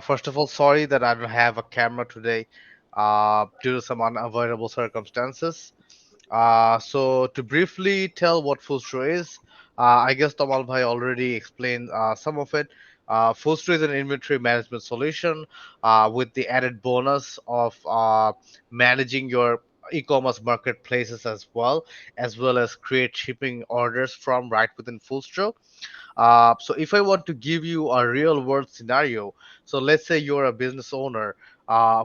First of all, sorry that I don't have a camera today due to some unavoidable circumstances. So to briefly tell what FullStro is, I guess Tamal Bhai already explained some of it. FullStro is an inventory management solution with the added bonus of managing your e-commerce marketplaces as well as create shipping orders from right within FullStro. So if I want to give you a real world scenario, so let's say you're a business owner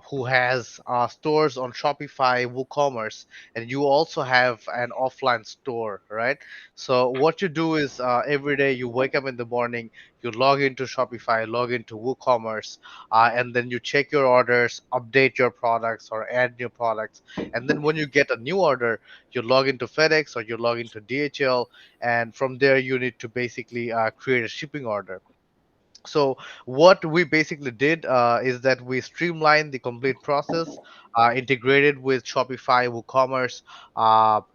who has stores on Shopify, WooCommerce, and you also have an offline store, right? So what you do is every day you wake up in the morning, you log into Shopify, log into WooCommerce, and then you check your orders, update your products, or add new products. And then when you get a new order, you log into FedEx or you log into DHL, and from there you need to basically create a shipping order. So what we basically did is that we streamlined the complete process, integrated with Shopify, WooCommerce,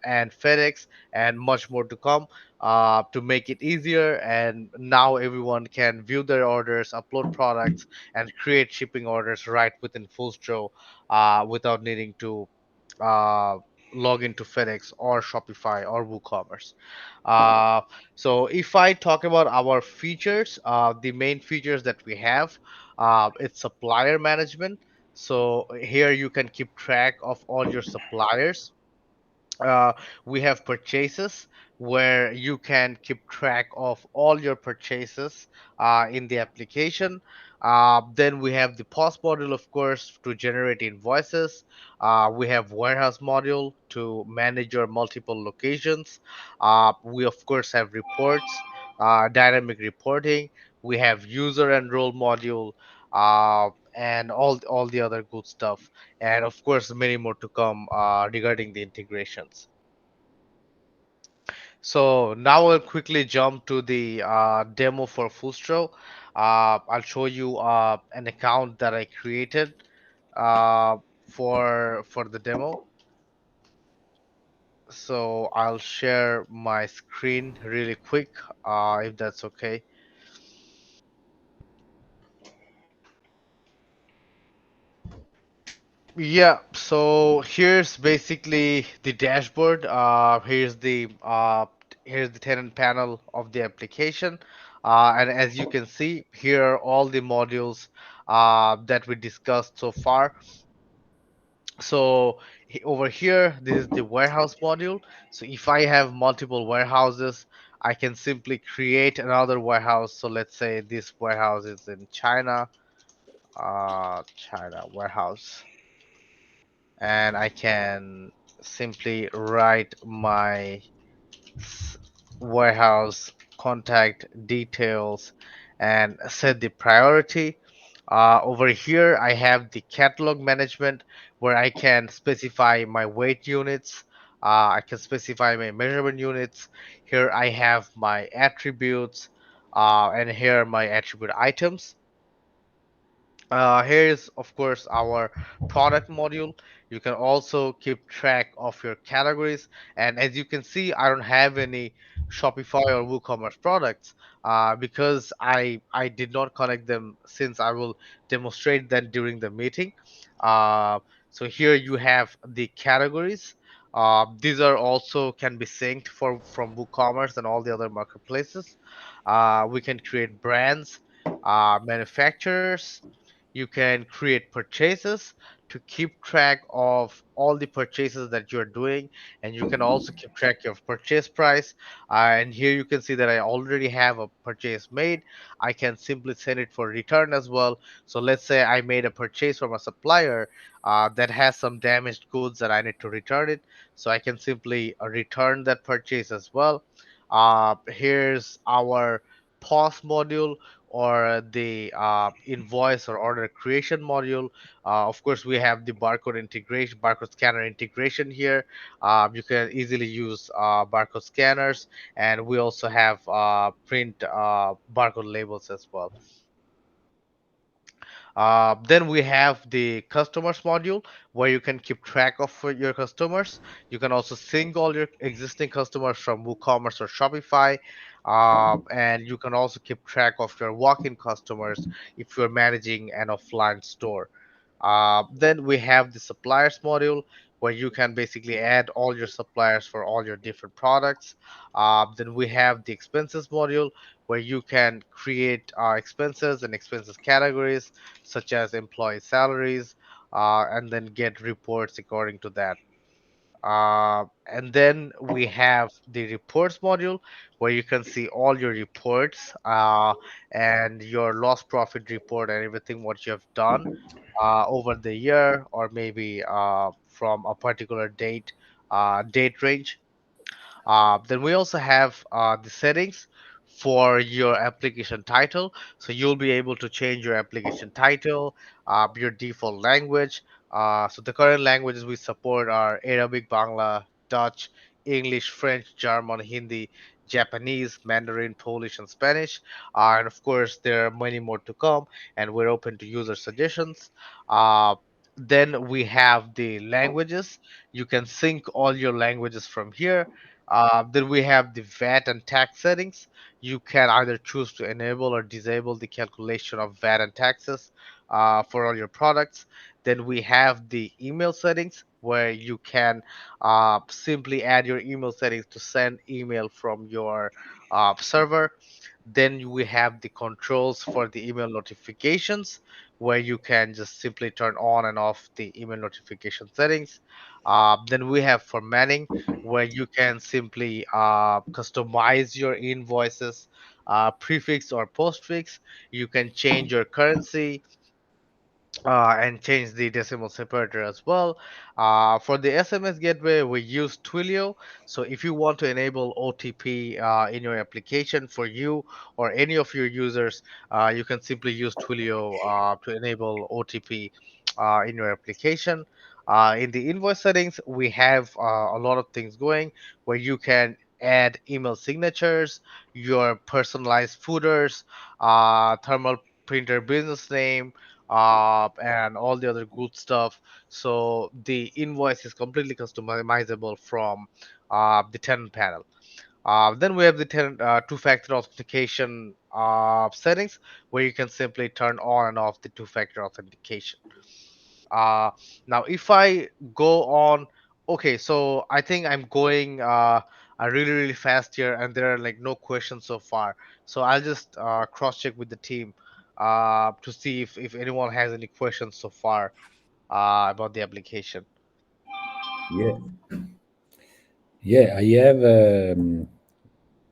and FedEx, and much more to come to make it easier. And now everyone can view their orders, upload products, and create shipping orders right within FullStro without needing to uh, log into FedEx or Shopify or WooCommerce. Uh, so if I talk about our features, the main features that we have, it's supplier management. So here you can keep track of all your suppliers. uh, we have purchases where you can keep track of all your purchases in the application. Then we have the POS module, of course, to generate invoices. We have warehouse module to manage your multiple locations. We, of course, have reports, dynamic reporting. We have user enroll module. And all the other good stuff, and of course many more to come regarding the integrations. So now I'll quickly jump to the demo for FullStro. I'll show you an account that I created uh, for the demo. So I'll share my screen really quick, if that's okay. Yeah, so here's basically the dashboard. Here's the tenant panel of the application, and as you can see, here are all the modules that we discussed so far. So over here, this is the warehouse module. So if I have multiple warehouses, I can simply create another warehouse. So let's say this warehouse is in China, China warehouse, and I can simply write my s- warehouse contact details and set the priority. Over here, I have the catalog management where I can specify my weight units. I can specify my measurement units. Here I have my attributes, and here are my attribute items. Here is, of course, our product module. You can also keep track of your categories. And as you can see, I don't have any Shopify or WooCommerce products because I did not connect them since I will demonstrate that during the meeting. Uh, so here you have the categories. These are also can be synced from WooCommerce and all the other marketplaces. We can create brands, manufacturers. You can create purchases to keep track of all the purchases that you're doing, and you can also keep track of purchase price. And here you can see that I already have a purchase made. I can simply send it for return as well. So let's say I made a purchase from a supplier that has some damaged goods that I need to return it. So I can simply return that purchase as well. Here's our POS module, or the invoice or order creation module. Of course, we have the barcode integration, barcode scanner integration here. You can easily use barcode scanners, and we also have print barcode labels as well. Then we have the customers module where you can keep track of your customers. You can also sync all your existing customers from WooCommerce or Shopify. And you can also keep track of your walk-in customers if you're managing an offline store. Then we have the suppliers module where you can basically add all your suppliers for all your different products. Then we have the expenses module where you can create expenses and expenses categories such as employee salaries, and then get reports according to that. And then we have the reports module where you can see all your reports, and your loss profit report and everything what you have done over the year, or maybe from a particular date range. Then we also have the settings for your application title. So you'll be able to change your application title, your default language. So the current languages we support are Arabic, Bangla, Dutch, English, French, German, Hindi, Japanese, Mandarin, Polish, and Spanish. And of course, there are many more to come, and we're open to user suggestions. Uh, then we have the languages. You can sync all your languages from here. Then we have the VAT and tax settings. You can either choose to enable or disable the calculation of VAT and taxes for all your products. Then we have the email settings where you can simply add your email settings to send email from your server. Then we have the controls for the email notifications, where you can just simply turn on and off the email notification settings. Then we have formatting, where you can simply customize your invoices, prefix or postfix. You can change your currency, and change the decimal separator as well. For the SMS gateway, we use Twilio. So if you want to enable OTP in your application for you or any of your users, you can simply use Twilio to enable OTP in your application. In the invoice settings, we have a lot of things going where you can add email signatures, your personalized footers, thermal printer business name, and all the other good stuff. So the invoice is completely customizable from the tenant panel. Then we have the two-factor authentication settings, where you can simply turn on and off the two-factor authentication. Uh, Now, if I go on, okay, so I think I'm going really, really fast here, and there are like no questions so far. So I'll just cross-check with the team to see if anyone has any questions so far about the application. Yeah, yeah, I have.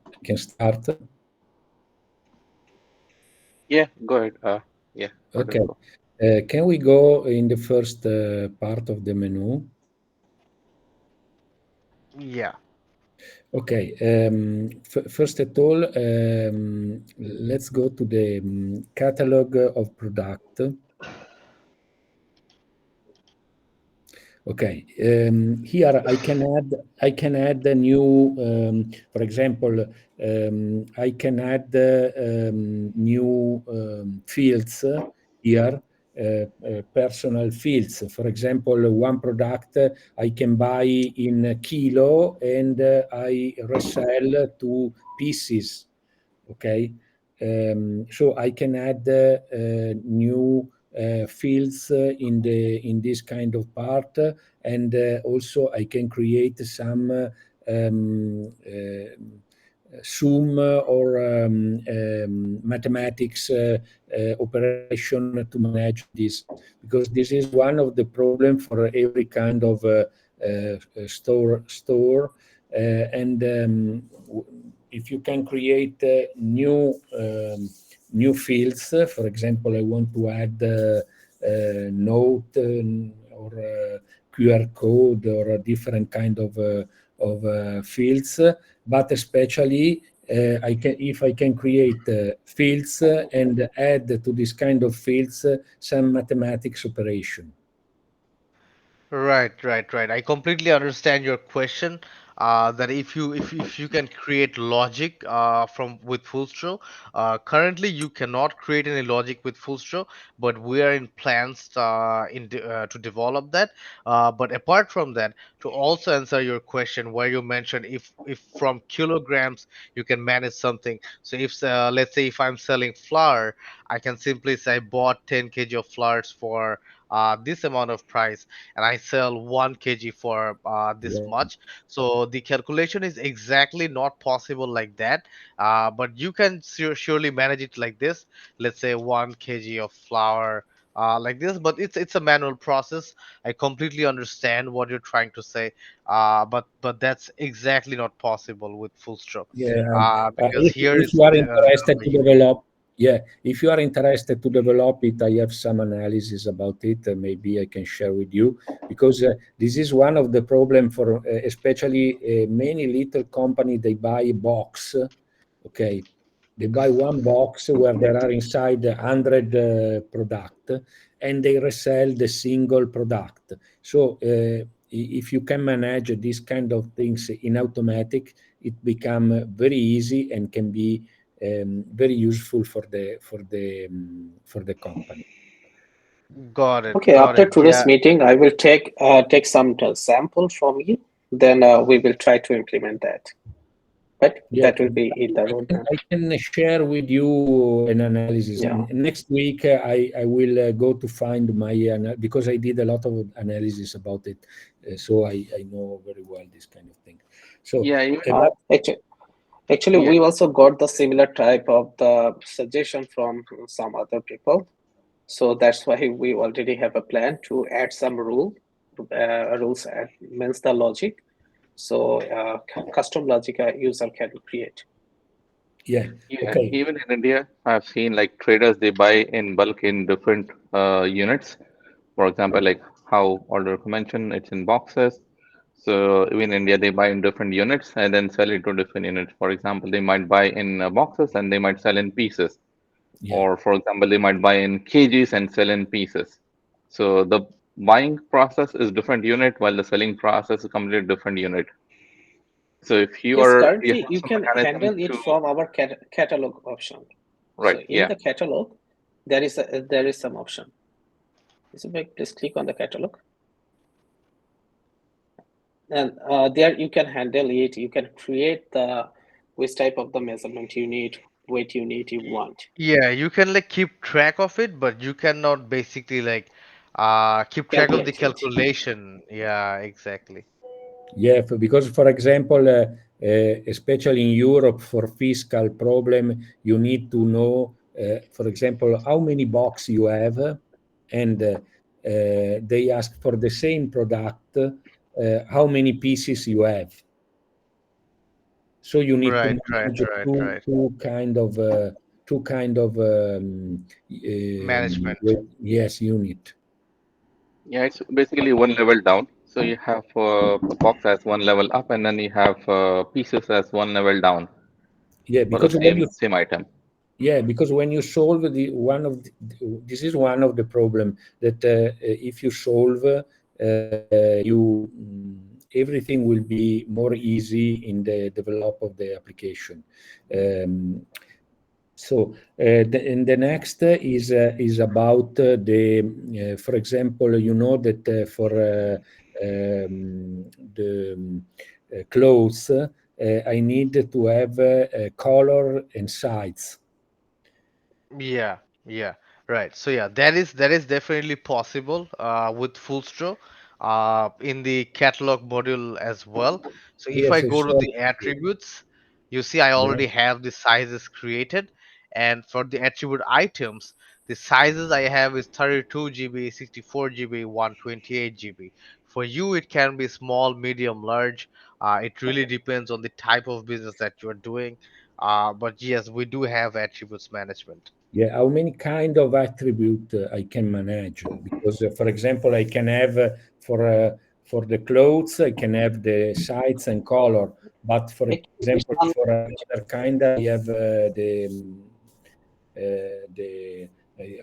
I can start. Yeah, go ahead. Yeah, Okay. wonderful. Can we go in the first part of the menu? Yeah. Okay. First of all, let's go to the catalog of product. Okay. Here I can add a new, for example, I can add new fields here, personal fields. For example, one product I can buy in kilo and I resell to pieces. Okay. So I can add new fields in this kind of part, and also I can create some sum or mathematics operation to manage this, because this is one of the problem for every kind of store. And if you can create new fields, for example, I want to add note or QR code or a different kind of fields, but especially if I can create fields and add to this kind of fields some mathematics operation. Right, right, right. I completely understand your question. that if you can create logic from with FullStro. Currently, you cannot create any logic with FullStro, but we are in plans to develop that. But apart from that, to also answer your question, where you mentioned if from kilograms you can manage something. So if let's say if I'm selling flour, I can simply say I bought 10 kg of flours for this amount of price, and I sell 1 kg for this Yeah. much. So the calculation is exactly not possible like that. But you can surely manage it like this. Let's say 1 kg of flour. Like this, but it's a manual process. I completely understand what you're trying to say, but that's exactly not possible with full stroke, Yeah, because here if is you are the interested to unique. develop, yeah, if you are interested to develop it, I have some analysis about it. Maybe I can share with you because this is one of the problem for especially many little company. They buy a box, okay, they buy one box where there are inside 100 product, and they resell the single product. So if you can manage these kind of things in automatic, it become very easy and can be very useful for the company. Okay, Got after it. today's Yeah, meeting, I will take some sample from you. Then we will try to implement that. But Yeah, that will be in the roadmap. I can share with you an analysis. Yeah. Next week, I will go to find my because I did a lot of analysis about it, so I know very well this kind of thing. So, Yeah, even but actually, yeah. we also got the similar type of the suggestion from some other people. So that's why we already have a plan to add some rules means the logic. So custom logic a user can create. yeah, Yeah, okay, even in India, I've seen like traders they buy in bulk in different units. For example, like how Alder mentioned, it's in boxes. So even in India, they buy in different units and then sell it to different units. For example, they might buy in boxes and they might sell in pieces. yeah, Or for example, they might buy in kgs and sell in pieces. So the buying process is different unit while the selling process is completely different unit. So if Yes, you currently have you some can mechanism handle it to from our catalog option. So right, in yeah. the catalog, there is some option. Please click on the catalog, and there you can handle it. You can create the which type of the measurement you need, weight you need, you want. Yeah, you can like keep track of it, but you cannot basically like keep track of the Calculate it. calculation. Yeah, exactly. yeah. Because for example, especially in Europe, for fiscal problem, you need to know, for example, how many box you have, and they ask for the same product, how many pieces you have. So you need to Right, right, manage right, right. two kind of Management. yes, unit. Yeah, it's basically one level down. So you have a box as one level up, and then you have pieces as one level down Yeah, for the because when you same item. yeah, because when you solve this is one of the problem that if you solve everything will be more easy in the develop of the application. Um, and the next is about for example, you know that for the clothes, I need to have color and size. Yeah, yeah, right. So yeah, that is definitely possible with FullStro in the catalog module as well. So if I Yes, I go to saw. the attributes, you see I Yeah, already have the sizes created, and for the attribute items, the sizes I have is 32 GB, 64 GB, 128 GB. For you, it can be small, medium, large. It really depends on the type of business that you're doing. But yes, we do have attributes management. yeah. How many kind of attribute I can manage? Because, for example, I can have for the clothes, I can have the size and color. But for Actually, this example, one, for another kind, I have the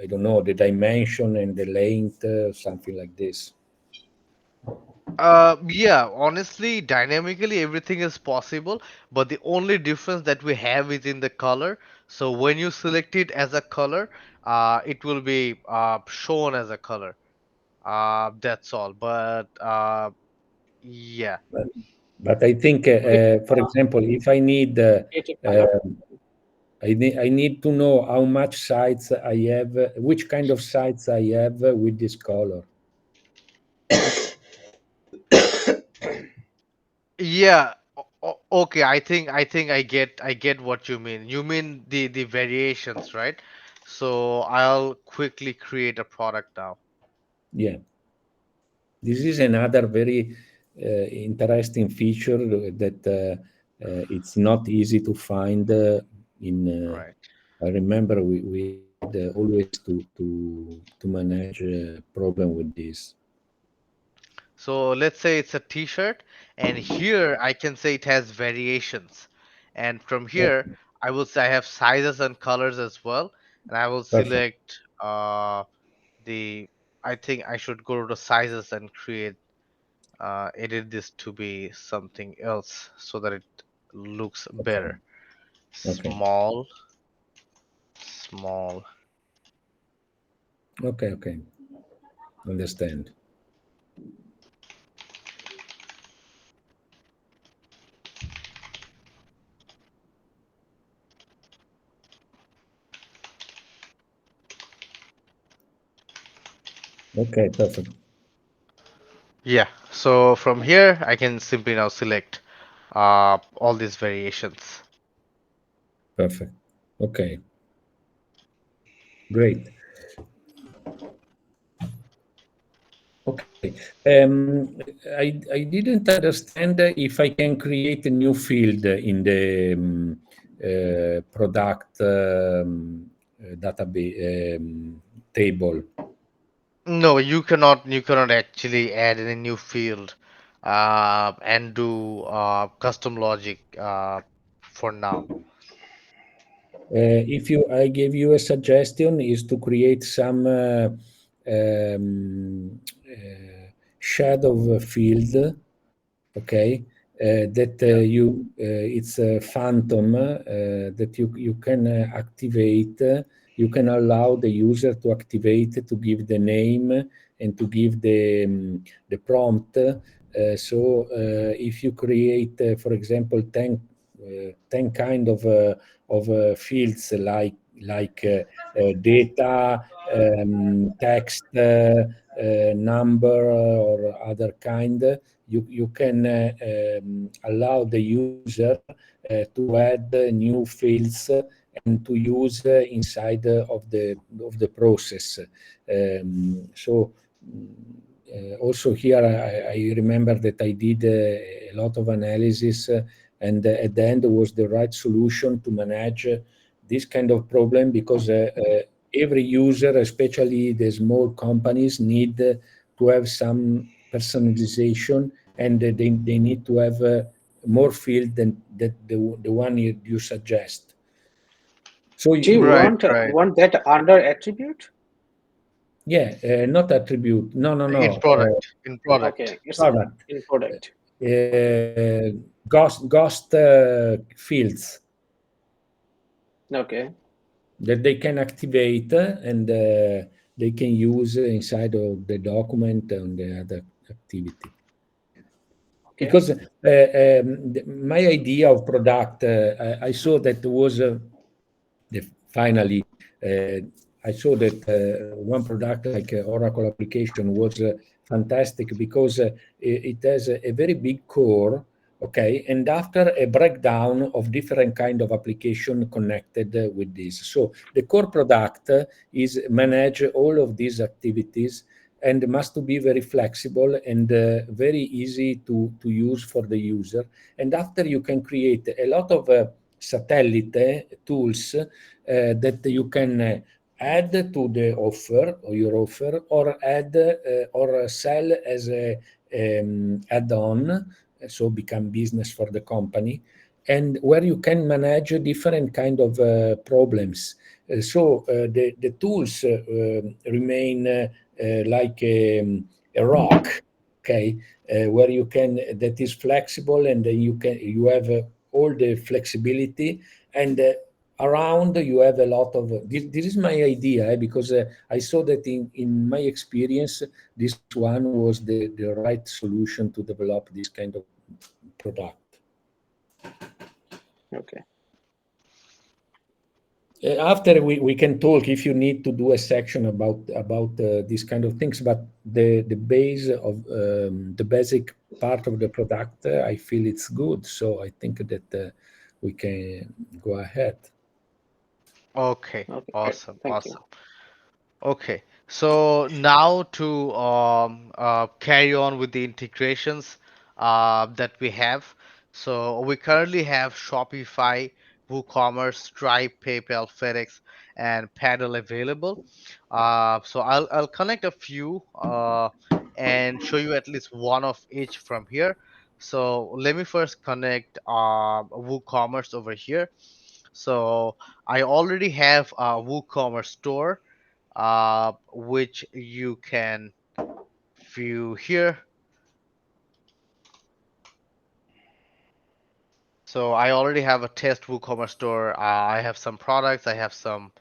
I don't know, the dimension and the length, something like this. Yeah, honestly, dynamically everything is possible, but the only difference that we have is in the color. So when you select it as a color, it will be shown as a color. That's all. Yeah, But I think, With for example, if I need, creative kind of. uh, I need to know how much sites I have, which kind of sites I have with this color. yeah. Okay, I think I get what you mean. You mean the variations, right? So I'll quickly create a product now. Yeah, this is another very interesting feature that it's not easy to find in. Right. I remember we had always to manage problem with this. So let's say it's a t-shirt, and here I can say it has variations. And from here, Okay, I will say I have sizes and colors as well. And I will perfect. select the, I think I should go to the sizes and edit this to be something else so that it looks Okay, better. okay, Small, small. okay, okay. Understand. Okay, perfect, Yeah. So from here, I can simply now select all these variations. perfect. Okay, great. Okay. I didn't understand if I can create a new field in the product database table. No, you cannot actually add any new field and do custom logic for now. If you, I gave you a suggestion is to create some um, shadow field, okay, that Yeah. it's a phantom that you can activate. You can allow the user to activate to give the name and to give the prompt. So if you create, for example, 10 kind of fields like data, text, number, or other kind, you can allow the user to add new fields and to use inside of the process. So also here I remember that I did a lot of analysis, and at the end was the right solution to manage this kind of problem, because every user, especially the small companies, need to have some personalization, and they need to have more field than the one you suggest. So Do you Right, right. want that under attribute? yeah, not attribute. No, no, In no. product, in product. Okay, it's Product. in product. Ghost fields Okay, that they can activate, and they can use inside of the document and the other activity. okay. Because my idea of product, I saw that was finally, I saw that one product like Oracle application was fantastic, because it has a very big core, okay, and after a breakdown of different kind of application connected with this. So the core product is manage all of these activities, and must to be very flexible and very easy to use for the user. And after, you can create a lot of satellite tools that you can add to the offer, or your offer, or add or sell as a add-on, so become business for the company, and where you can manage different kind of problems. The tools remain like a rock, okay, where you can that is flexible, and then you have all the flexibility, and around you have a lot of this is my idea, because I saw that in my experience this one was the right solution to develop this kind of product. Okay. After we can talk if you need to do a section about these kind of things, but the base of the basic part of the product, I feel it's good, so I think that we can go ahead. Okay, Okay, great. awesome, Thank you. awesome. Okay, so now to carry on with the integrations that we have. So we currently have Shopify, WooCommerce, Stripe, PayPal, FedEx, and Paddle available. So I'll connect a few and show you at least one of each from here. So let me first connect WooCommerce over here. So I already have a WooCommerce store which you can view here. So I already have a test WooCommerce store. I have some products. I have some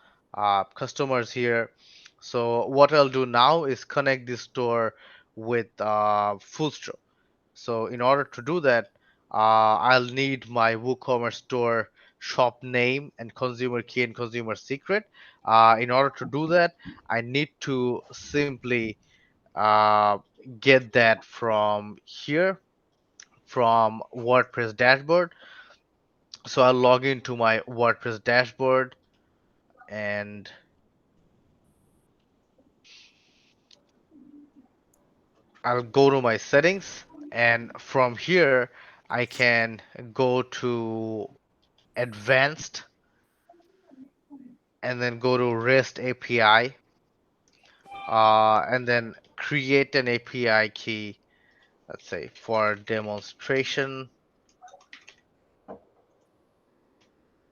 customers here. So what I'll do now is connect this store with FullStro. So in order to do that, I'll need my WooCommerce store shop name and consumer key and consumer secret. In order to do that, I need to simply uh, get that from here, from WordPress dashboard. So I'll log into my WordPress dashboard and I'll go to my settings, and from here I can go to advanced and then go to REST API, and then create an API key, let's say for demonstration.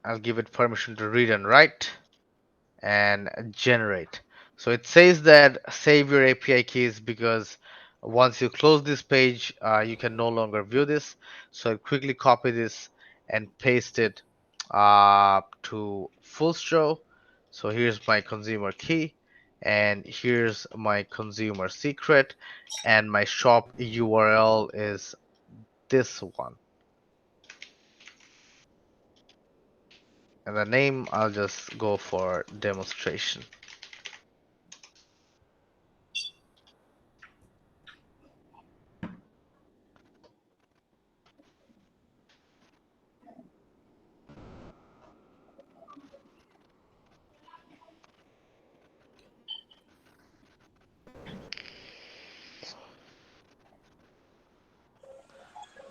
I'll give it permission to read and write and generate. So it says that save your API keys because once you close this page, you can no longer view this. So I quickly copy this and paste it to FullStro. So here's my consumer key, and here's my consumer secret, and my shop URL is this one. And the name, I'll just go for demonstration.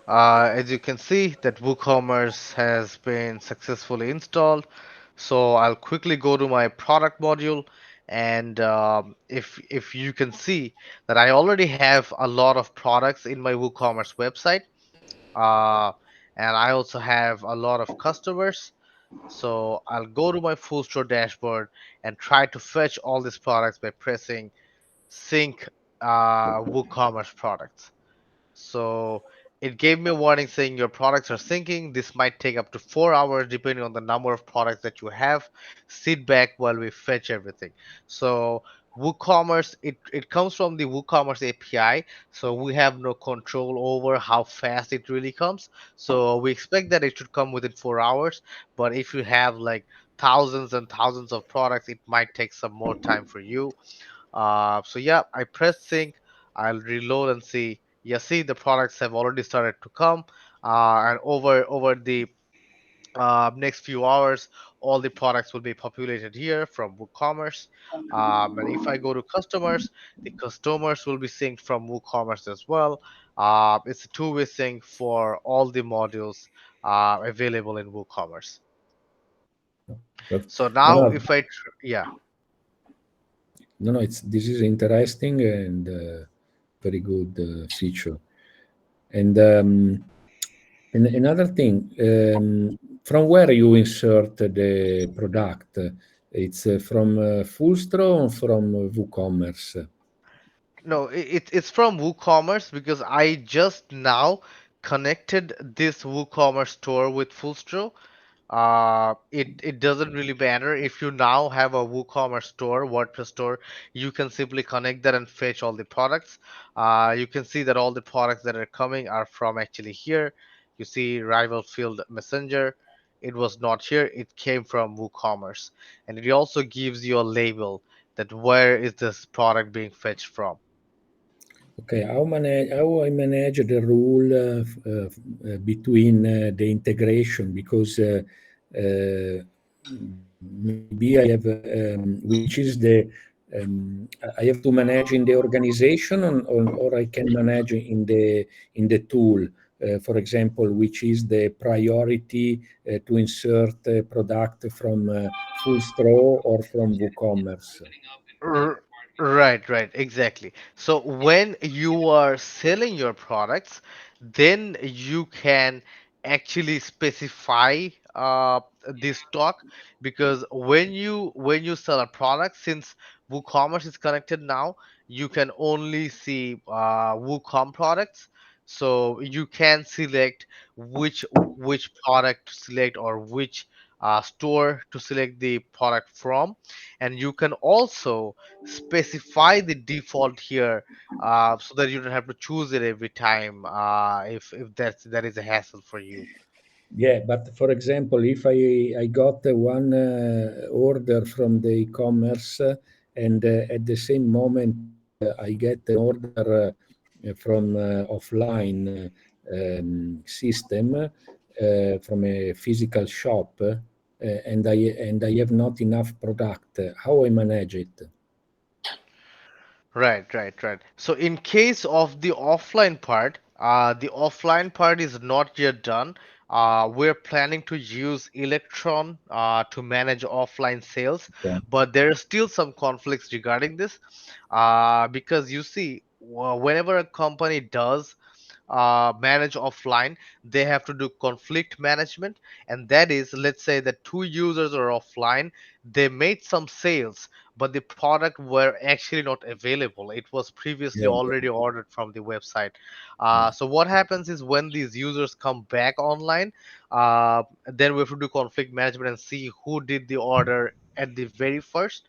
As you can see that WooCommerce has been successfully installed. So I'll quickly go to my product module, and if you can see that I already have a lot of products in my WooCommerce website, uh, and I also have a lot of customers. So I'll go to my full store dashboard and try to fetch all these products by pressing sync WooCommerce products. So it gave me a warning saying your products are syncing. This might take up to 4 hours depending on the number of products that you have. Sit back while we fetch everything. So WooCommerce, it comes from the WooCommerce API, so we have no control over how fast it really comes. So we expect that it should come within 4 hours. But if you have like thousands and thousands of products, it might take some more time for you. So yeah, I press sync. I'll reload and see. Yeah, see the products have already started to come, and over the next few hours, all the products will be populated here from WooCommerce. And if I go to customers, the customers will be synced from WooCommerce as well. It's a two-way sync for all the modules available in WooCommerce. But So no, now, no, if I, yeah. no, it's this is interesting and very good feature. And another thing, from where you insert the product? It's from FullStro or from WooCommerce? No, it's from WooCommerce because I just now connected this WooCommerce store with FullStro. It doesn't really matter if you now have a WooCommerce store, WordPress store. You can simply connect that and fetch all the products. You can see that all the products that are coming are from actually here. You see Rival Field Messenger. It was not here. It came from WooCommerce, and it also gives you a label that where is this product being fetched from. Okay, how I manage the rule between the integration because maybe I have which is the I have to manage in the organization or I can manage in the tool. For example, which is the priority to insert a product from FullStro or from WooCommerce. R- Right, right, exactly. So when you are selling your products, then you can actually specify the stock because when you sell a product, since WooCommerce is connected now, you can only see WooCom products. So you can select which product to select or which store to select the product from, and you can also specify the default here so that you don't have to choose it every time if that is a hassle for you. Yeah, but for example, if I got one order from the e-commerce and at the same moment I get an order from offline system from a physical shop and I have not enough product, how I manage it? Right, right, right. So in case of the offline part is not yet done. We're planning to use Electron to manage offline sales, Yeah, but there are still some conflicts regarding this because you see, whenever a company does manage offline, they have to do conflict management, and that is, let's say that two users are offline, they made some sales, but the product were actually not available. It was previously yeah, already ordered from the website. yeah, So what happens is when these users come back online, then we have to do conflict management and see who did the order at the very first.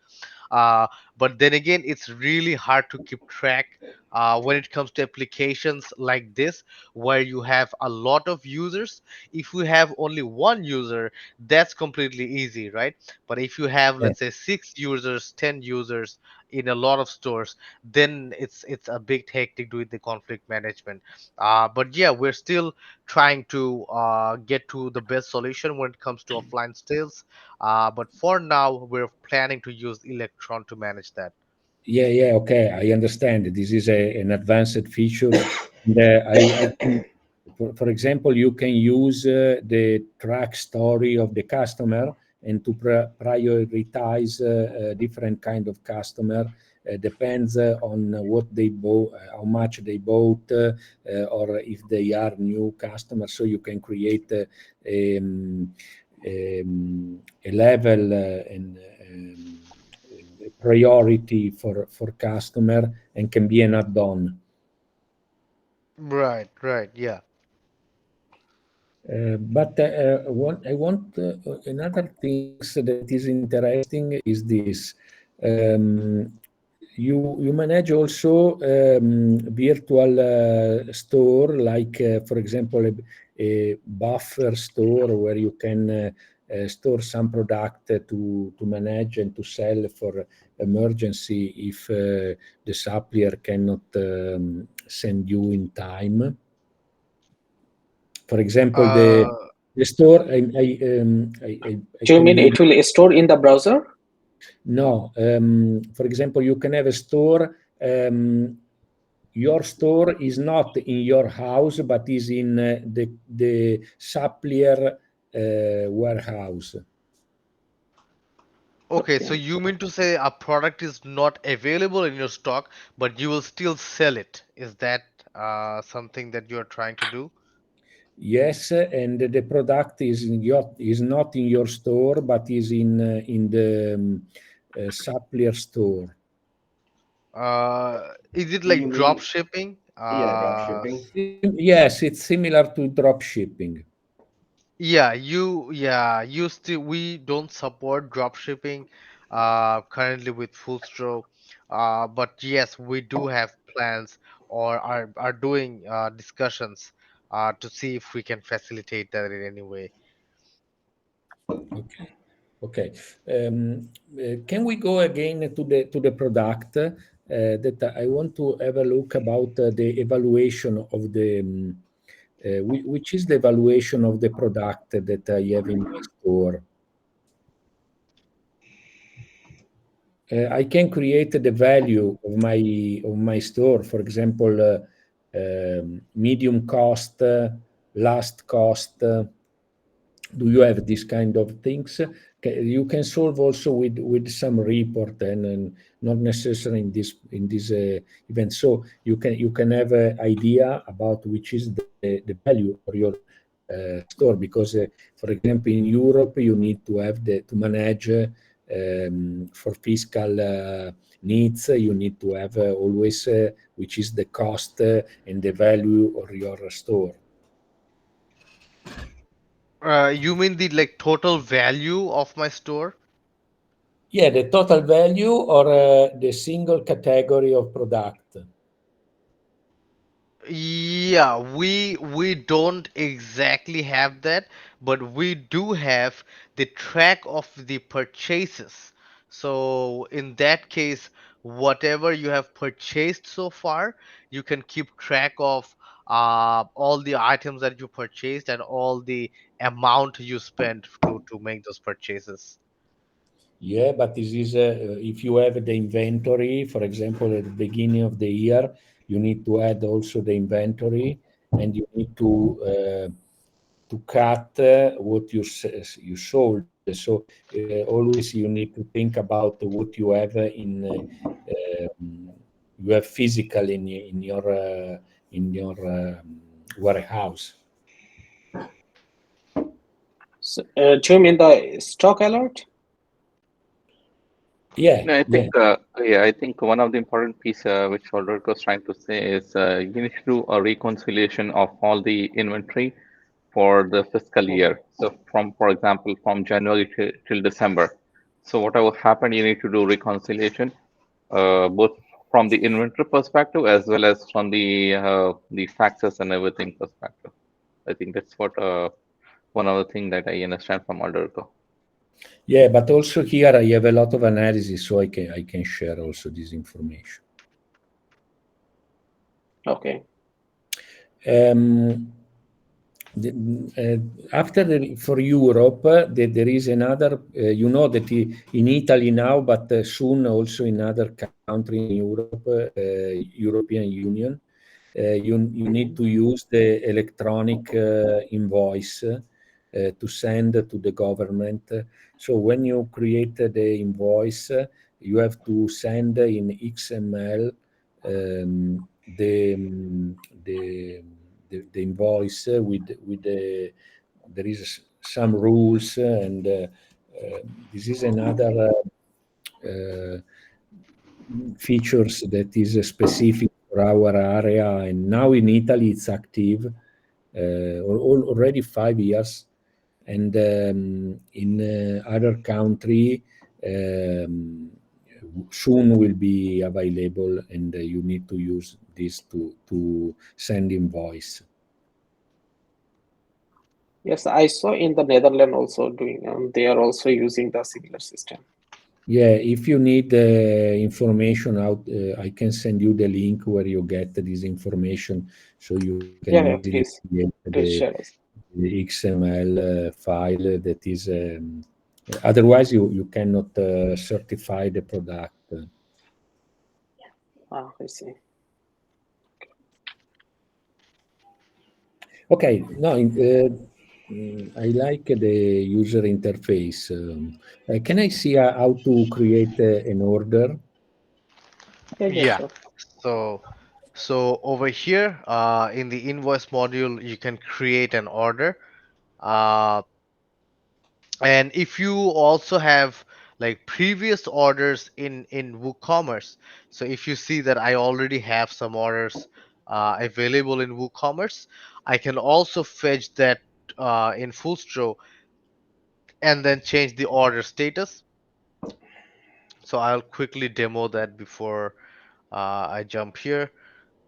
Uh, but then again, it's really hard to keep track when it comes to applications like this, where you have a lot of users. If you have only one user, that's completely easy, right? But if you have, yeah. let's say, 6 users, 10 users in a lot of stores, then it's a big hectic doing the conflict management. But yeah, we're still trying to get to the best solution when it comes to offline sales. But for now, we're planning to use Electron to manage that. Yeah, yeah, okay, I understand. This is an advanced feature. And, I can, for example, you can use the track story of the customer and to prioritize different kind of customer. Depends on what they bought, how much they bought, or if they are new customers. So you can create a level and priority for customer and can be an add-on. Right, right, yeah. But I want another things that is interesting is this. Um, you manage also virtual store like for example a buffer store where you can store some product to manage and to sell for emergency if the supplier cannot send you in time. For example, Uh, the store I Do you can mean use. it will store in the browser? No, for example, you can have a store. Your store is not in your house, but is in the supplier warehouse. okay, so you mean to say a product is not available in your stock, but you will still sell it. Is that something that you're trying to do? Yes, and the product is not in your store, but is in the supplier store. Is it You like drop mean, shipping? yeah, drop shipping? Yes, it's similar to drop shipping. You still we don't support drop shipping currently with FullStro. But yes, we do have plans or are doing discussions to see if we can facilitate that in any way. Okay. Okay. Can we go again to the product that I want to have a look about the evaluation of the which is the evaluation of the product that I have in my store. I can create the value of my store. For example, medium cost, last cost. Do you have this kind of things? You can solve also with some report and not necessarily in this event. So you can have an idea about which is the value for your store because, for example, in Europe you need to have to manage for fiscal needs. You need to have always which is the cost and the value of your store. You mean the like total value of my store? Yeah, the total value or the single category of product. Yeah, we don't exactly have that, but we do have the track of the purchases. So in that case, whatever you have purchased so far, you can keep track of all the items that you purchased and all the amount you spent to make those purchases. Yeah, but this is if you have the inventory, for example, at the beginning of the year, you need to add also the inventory, and you need to cut what you sold. So always you need to think about what you have you have physical in your warehouse. So, do you mean the stock alert? Yeah, No, I yeah. think, I think one of the important piece which Aldrich was trying to say is you need to do a reconciliation of all the inventory for the fiscal year. So from, for example, from January till December. So whatever happened, you need to do reconciliation, both from the inventory perspective as well as from the taxes and everything perspective. I think that's what one of the thing that I understand from Aldrich. Yeah, but also here I have a lot of analysis, so I can share also this information. Okay. Um, After for Europe, there is another. You know that in Italy now, but soon also in other countries in Europe, European Union, you need to Mhm. use the electronic invoice to send to the government. So when you create the invoice, you have to send in XML the the the invoice with the there is some rules and this is another features that is specific for our area, and now in Italy it's active already 5 years, and in other country um, soon will be available, and you need to use this to send invoice. Yes, I saw in the Netherlands also doing. They are also using the similar system. Yeah, if you need information out, I can send you the link where you get this information so you can Yeah, easily yeah. Please, create please share us. the XML file that is, otherwise you cannot certify the product. Ah, I see. Okay, no, I like the user interface. Can I see how to create an order? Yeah, yeah, Yeah. sure. So over here in the invoice module, you can create an order. Uh, and if you also have like previous orders in WooCommerce. So if you see that I already have some orders available in WooCommerce, I can also fetch that in FullStro and then change the order status. So I'll quickly demo that before I jump here.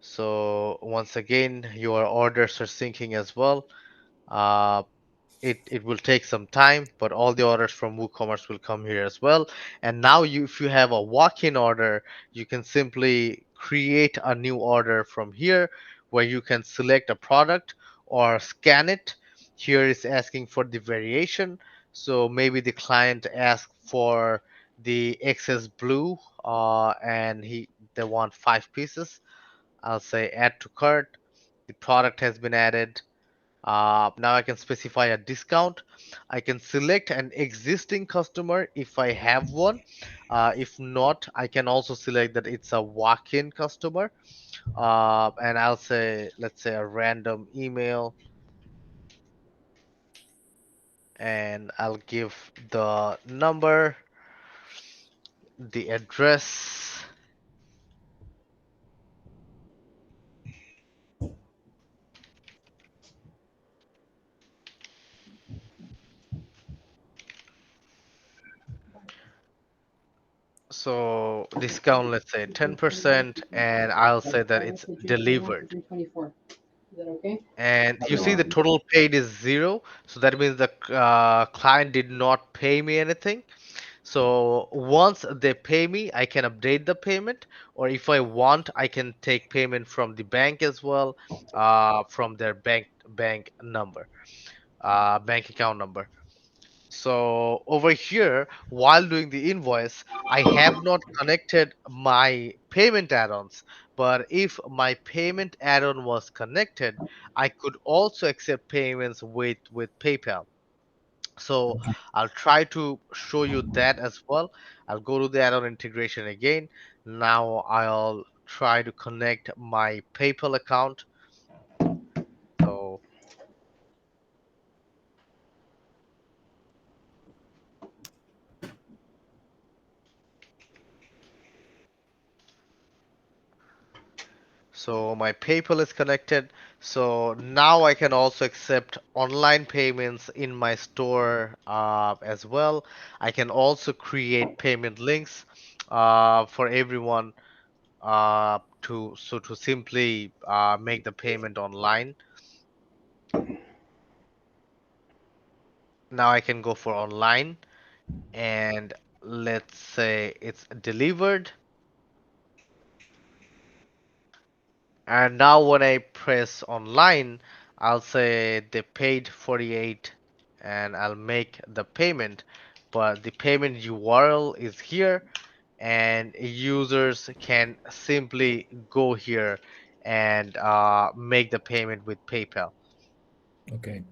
So once again, your orders are syncing as well. Uh, it will take some time, but all the orders from WooCommerce will come here as well. And now if you have a walk-in order, you can simply create a new order from here where you can select a product or scan it. Here is asking for the variation. So maybe the client asked for the excess blue and they want 5 pieces. I'll say add to cart. The product has been added. Now I can specify a discount. I can select an existing customer if I have one. If not, I can also select that it's a walk-in customer. And I'll say, let's say a random email, and I'll give the number, the address. So discount, let's say 10%, and I'll say that it's delivered. And you see the total paid is zero. So that means the client did not pay me anything. So once they pay me, I can update the payment, or if I want, I can take payment from the bank as well, from their bank number, bank account number. So over here, while doing the invoice, I have not connected my payment add-ons. But if my payment add-on was connected, I could also accept payments with PayPal. So I'll try to show you that as well. I'll go to the add-on integration again. Now I'll try to connect my PayPal account. So So my PayPal is connected. So now I can also accept online payments in my store as well. I can also create payment links for everyone to simply make the payment online. Now I can go for online and let's say it's delivered. And now when I press online, I'll say they paid 48 and I'll make the payment. But the payment URL is here and users can simply go here and make the payment with PayPal. Okay.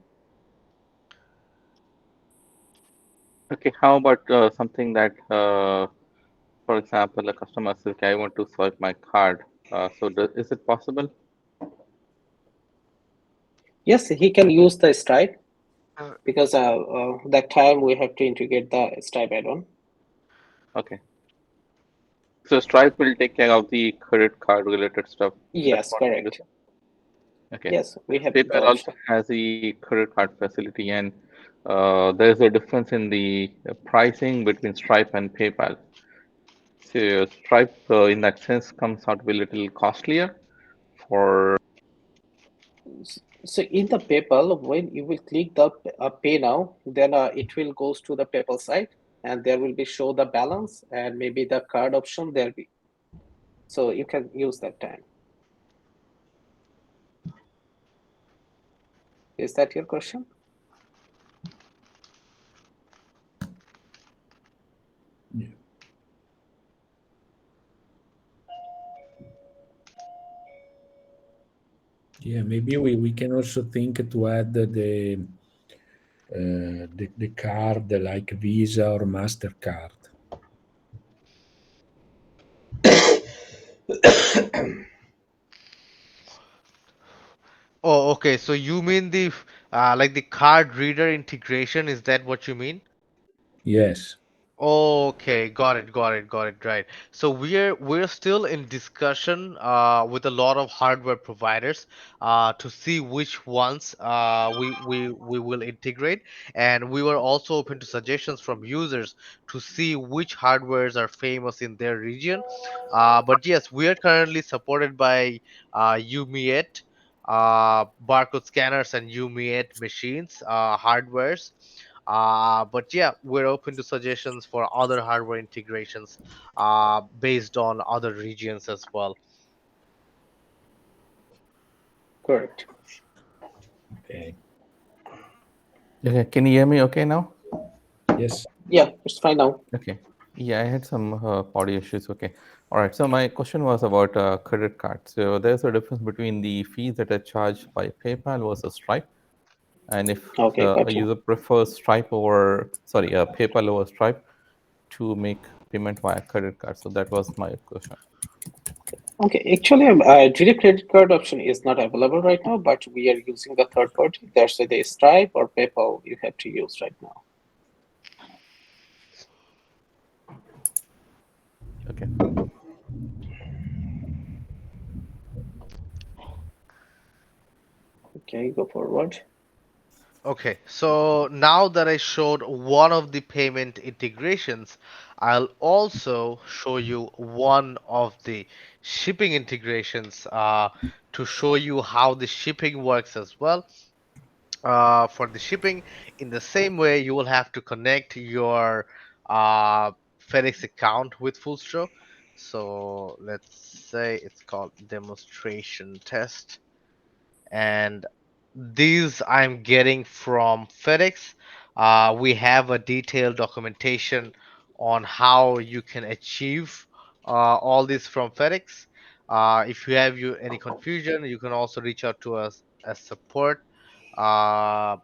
Okay, how about something that, for example, a customer says, "Okay, I want to swipe my card." Is it possible? Yes, he can use the Stripe Uh, because that time we have to integrate the Stripe add-on. Okay. So Stripe will take care of the credit card related stuff. That's Yes, what I correct. understand. Okay. Yes, we have the PayPal also option. has a credit card facility, and there is a difference in the pricing between Stripe and PayPal. So Stripe, in that sense, comes out to be a little costlier for. So in the PayPal, when you will click the pay now, then it will goes to the PayPal site and there will be show the balance and maybe the card option there be. So you can use that time. Is that your question? Yeah. Yeah, maybe we can also think to add the card like Visa or Mastercard. Oh, okay. So you mean the like the card reader integration? Is that what you mean? Yes. Okay, got it. Right. So we're still in discussion with a lot of hardware providers to see which ones we will integrate, and we were also open to suggestions from users to see which hardwares are famous in their region. But yes, we are currently supported by UMIET, barcode scanners and UMIET machines, hardwares. But yeah, we're open to suggestions for other hardware integrations based on other regions as well. Correct. Okay. Okay, can you hear me okay now? Yes. Yeah, it's fine now. Okay. Yeah, I had some audio issues. Okay. All right. So my question was about credit cards. So there's a difference between the fees that are charged by PayPal versus Stripe. And if Okay, a gotcha. user prefers Stripe over, sorry, PayPal over Stripe to make payment via credit card. So that was my question. Okay, actually, direct credit card option is not available right now, but we are using the third party. That's the Stripe or PayPal you have to use right now. Okay. Okay, go forward. Okay, so now that I showed one of the payment integrations, I'll also show you one of the shipping integrations to show you how the shipping works as well. For the shipping, in the same way, you will have to connect your uh, FedEx account with FullStro. So let's say it's called demonstration test, and these I'm getting from FedEx. We have a detailed documentation on how you can achieve all this from FedEx. If you have any confusion, you can also reach out to us as support, uh,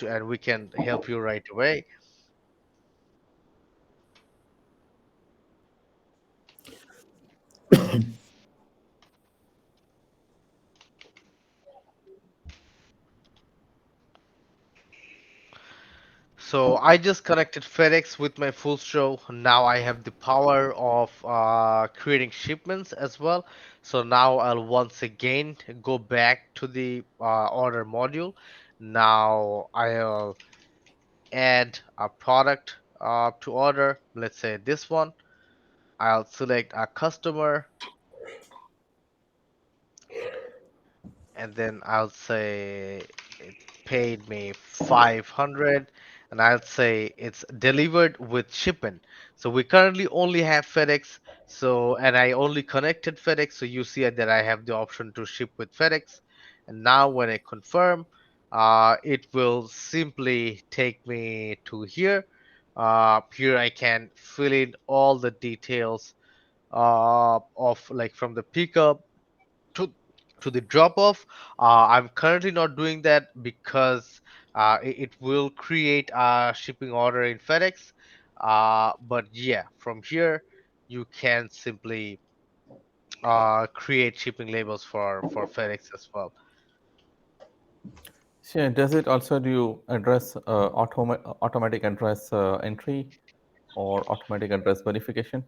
and we can help you right away. So I just connected FedEx with my full show. Now I have the power of creating shipments as well. So now I'll once again go back to the order module. Now I'll add a product to order. Let's say this one. I'll select a customer, and then I'll say it paid me 500, and I'll say it's delivered with shipment. So we currently only have FedEx, so and I only connected FedEx, so you see that I have the option to ship with FedEx. And now when I confirm, it will simply take me to here. Here I can fill in all the details of like from the pickup to the drop off. I'm currently not doing that because it will create a shipping order in FedEx. But yeah, from here you can simply create shipping labels for FedEx as well. So does it also do address automatic address entry or automatic address verification?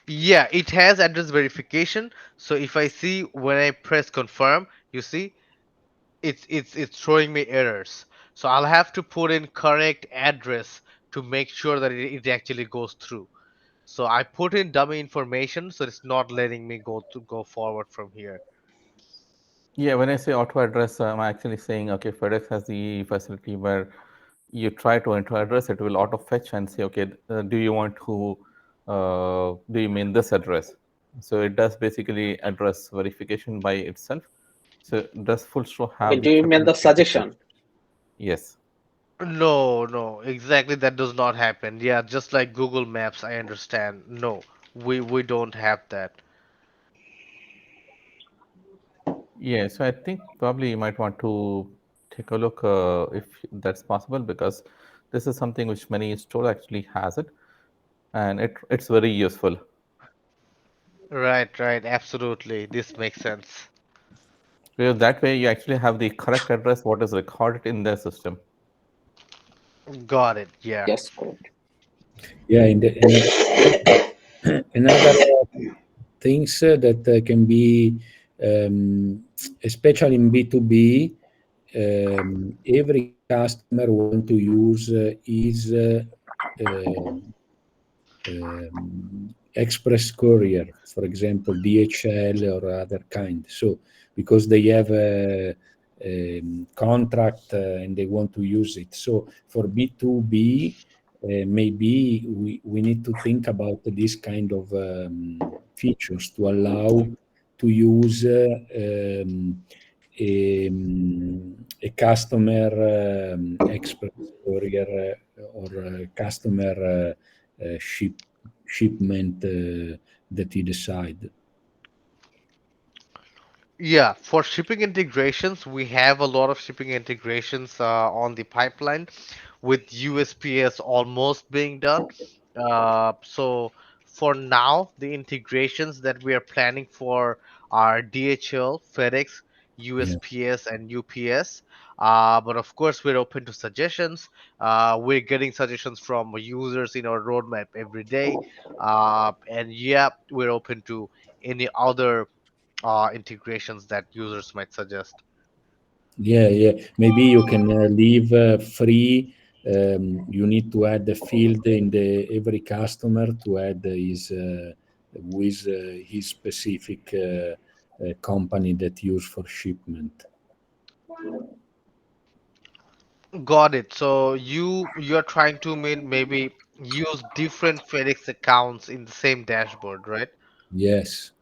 Yeah, it has address verification. So if I see when I press confirm, you see it's showing me errors. So I'll have to put in correct address to make sure that it actually goes through. So I put in dummy information, so it's not letting me go forward from here. Yeah, when I say auto address, I'm actually saying, okay, FedEx has the facility where you try to enter address, it will auto fetch and say, okay, do you want to, do you mean this address? So it does basically address verification by itself. So does FullStro Okay, have the do you mean the capability to fetch? suggestion? Yes. No, no, exactly that does not happen. Yeah, just like Google Maps, I understand. No, we don't have that. Yeah, so I think probably you might want to take a look if that's possible because this is something which many store actually has it and it's very useful. Right, right, absolutely. This makes sense. Because that way you actually have the correct address, what is recorded in their system. Got it. Yeah. Yes, correct. Yeah, another things that can be, especially in B2B, every customer want to use is express courier, for example, DHL or other kind. So because they have a contract and they want to use it. So for B2B, maybe we need to think about this kind of features to allow to use a customer express courier or customer shipment that he decide. Yeah, for shipping integrations, we have a lot of shipping integrations on the pipeline with USPS almost being done. So for now, the integrations that we are planning for are DHL, FedEx, Yeah, USPS, and UPS. But of course, we're open to suggestions. We're getting suggestions from users in our roadmap every day. And yeah, we're open to any other integrations that users might suggest. yeah, yeah. Maybe you can leave free. You need to add the field in the every customer to add with his specific company that use for shipment. Got it. So you're trying to maybe use different FedEx accounts in the same dashboard, right? Yes.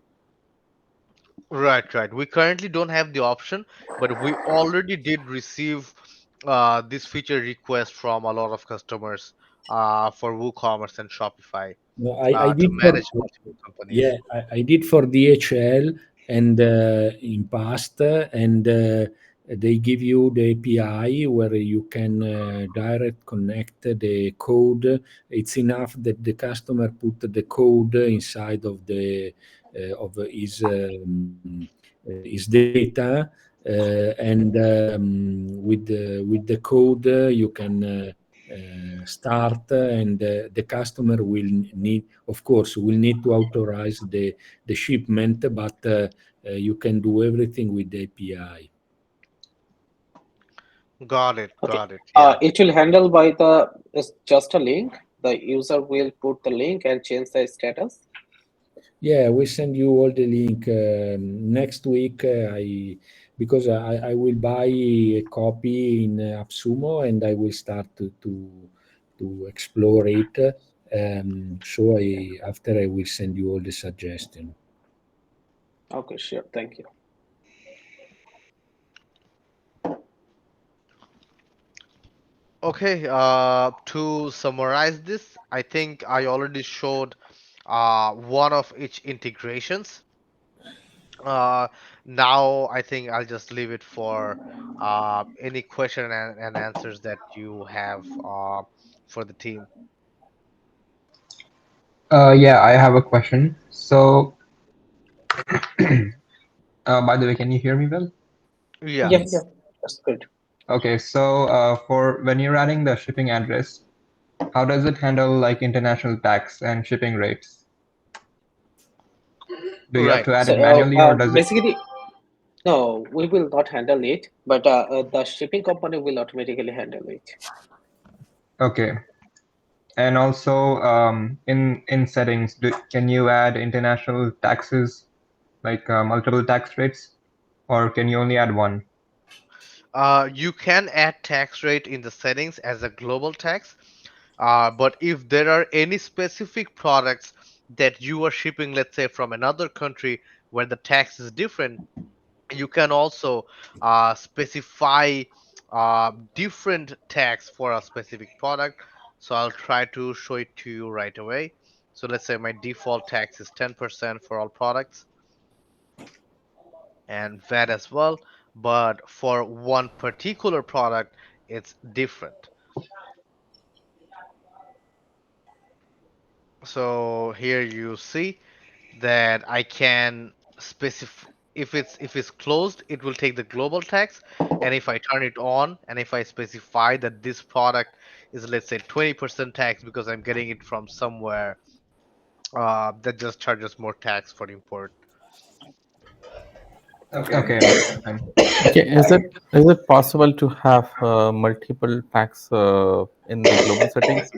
Right, right. We currently don't have the option, but we already did receive this feature request from a lot of customers for WooCommerce and Shopify No, I to did for manage multiple yeah, companies. I did for DHL and in past, and they give you the API where you can direct connect the code. It's enough that the customer put the code inside of his data, and with the code you can. Start and the customer will need, of course, will need to authorize the shipment, but you can do everything with the API. Got it, Okay. got it. Yeah. It will handle by the it's just a link. The user will put the link and change the status. Yeah, we send you all the link next week. I because I will buy a copy in Absumo and I will start to explore it. So after I will send you all the suggestion. Okay, sure. Thank you. Okay, to summarize this, I think I already showed one of each integrations. Uh, Now I think I'll just leave it for any question and answers that you have for the team. Yeah, I have a question. So, by the way, can you hear me well? Yeah. Yeah, Yes. yeah, that's good. Okay, so for when you're adding the shipping address, how does it handle like international tax and shipping rates? Do you have Right. to add So it manually or does it? basically, no, we will not handle it, but the shipping company will automatically handle it. Okay. And also, in settings, can you add international taxes, like multiple tax rates, or can you only add one? You can add tax rate in the settings as a global tax, but if there are any specific products that you are shipping, let's say from another country where the tax is different, you can also specify different tax for a specific product. So I'll try to show it to you right away. So let's say my default tax is 10% for all products and VAT as well. But for one particular product, it's different. So here you see that I can specify. if it's closed, it will take the global tax, and if I turn it on and if I specify that this product is, let's say, 20% tax because I'm getting it from somewhere, that just charges more tax for import. Okay, fine. Okay, is it possible to have multiple tax in the global settings?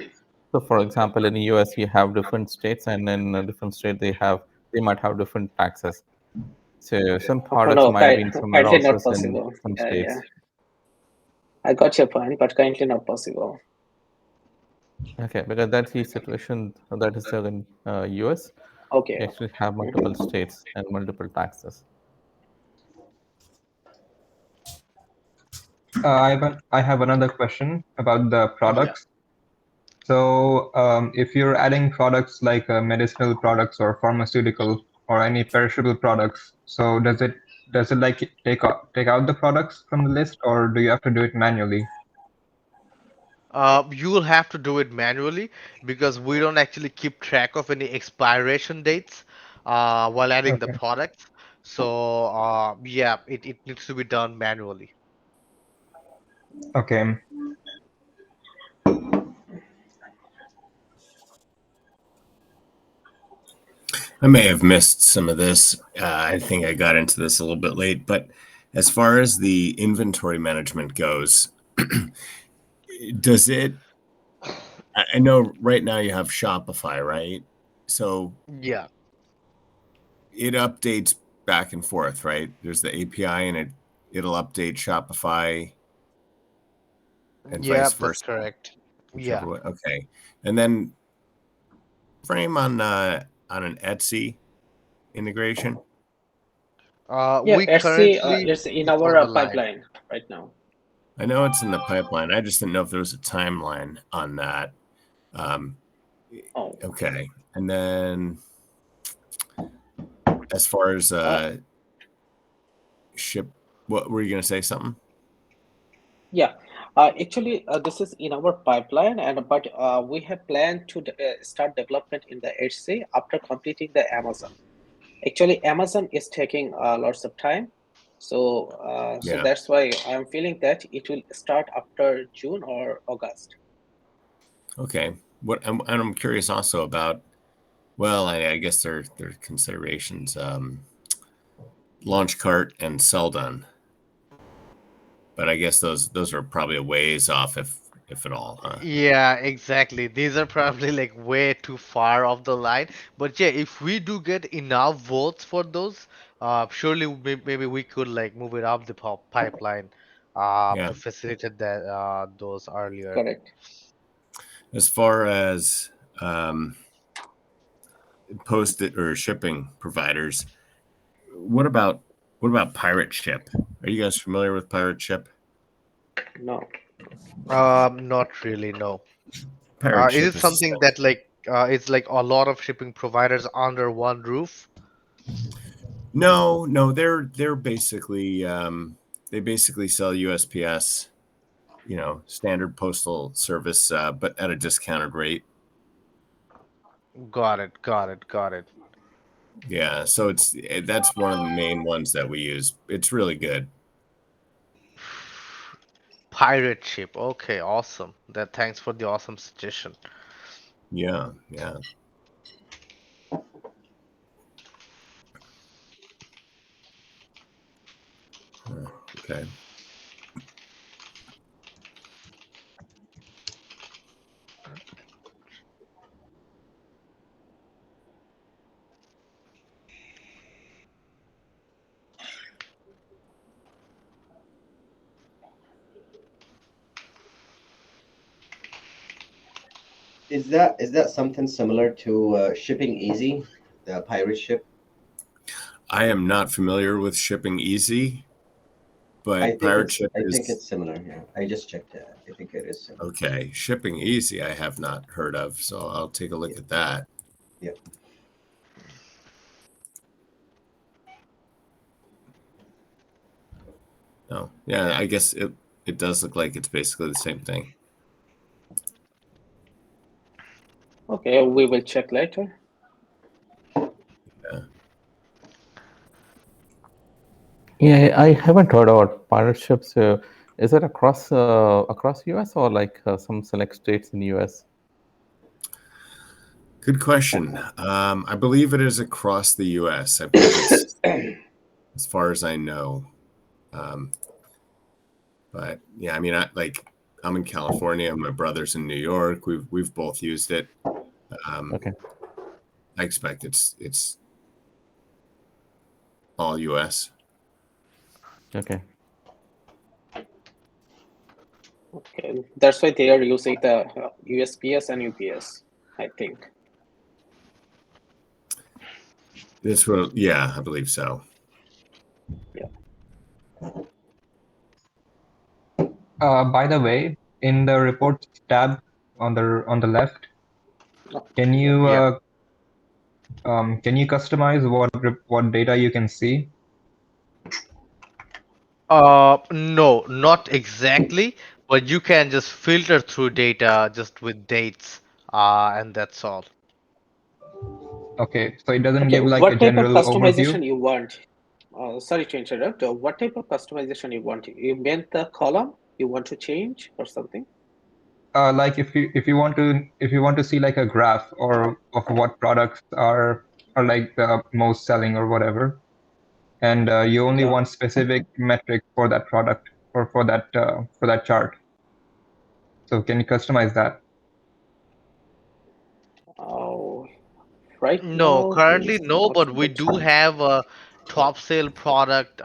So, for example, in the US, you have different states, and in a different state, they might have different taxes. So, some Oh, products no, might be in some currently not warehouses in possible. some Yeah, yeah. states. I got your point, but currently not possible. Okay, because that's the situation that is there in US. Okay. You actually have multiple states and multiple taxes. I have another question about the Yeah. products. So, if you're adding products like medicinal products or pharmaceutical or any perishable products, so does it like take out the products from the list, or do you have to do it manually? You will have to do it manually because we don't actually keep track of any expiration dates while adding the Okay. products. So yeah, it needs to be done manually. Okay. I may have missed some of this. I think I got into this a little bit late, but as far as the inventory management goes, does it? I know right now you have Shopify, right? So Yeah, it updates back and forth, right? There's the API, and it'll update Shopify and yeah, vice that's versa, correct. Yeah. whichever way. Okay, and then frame on an Etsy integration. Yeah, We Etsy currently, is in it's on our the line. pipeline right now. I know it's in the pipeline. I just didn't know if there was a timeline on that. Um, Oh, okay, and then as far as ship, what were you going to say? Something? yeah. Actually, this is in our pipeline, but we have planned to start development in the Etsy after completing the Amazon. Actually, Amazon is taking lots of time, so Yeah. that's why I'm feeling that it will start after June or August. Okay. And I'm curious also about. Well, I guess they're considerations. Launch cart and sell done, but I guess those are probably a ways off, if at all, huh? Yeah, exactly. These are probably like way too far off the line. But yeah, if we do get enough votes for those, surely maybe we could like move it up the pipeline, Yeah. to facilitate that those earlier. Correct. As far as post or shipping providers, what about Pirate Ship? Are you guys familiar with Pirate Ship? No. Not really, no. Pirate Is Ship it is something that like it's like a lot of shipping providers under one roof? no, they're basically they basically sell USPS, standard postal service, but at a discounted rate. Got it, got it, got it. Yeah, so that's one of the main ones that we use. It's really good. Pirate ship. Okay, awesome. That thanks for the awesome suggestion. Yeah, yeah. Okay. Is that something similar to Shipping Easy, the pirate ship? I am not familiar with Shipping Easy, but Pirate Ship I think is it's similar. Yeah, I just checked it. I think it is similar. okay. Shipping Easy, I have not heard of, so I'll take a look Yeah. at that. Yeah. Oh, yeah, I guess it does look like it's basically the same thing. Okay, we will check later. Yeah. Yeah, I haven't heard about pirate ships. Is it across US or like some select states in US? Good question. I believe it is across the U.S. I believe it's as far as I know. Um, but yeah, I mean, I'm in California. My brother's in New York. We've both used it. Okay. I expect it's all U.S. Okay. Okay, that's why they are using the USPS and UPS, I think. This will, yeah, I believe so. Yeah. By the way, in the reports tab on the left, can you Yeah. customize what data you can see? No, not exactly, but you can just filter through data just with dates, and that's all. Okay, so it doesn't Okay, give like a what type of general overview. customization you want? Sorry to interrupt. What type of customization you want? You meant the column you want to change or something? Like if you want to see like a graph or of what products are like the most selling or whatever, and you only Yeah. want specific metric for that product or for that chart. So can you customize that? Oh, right No, now currently he's no, not but we able do to. have a top sale product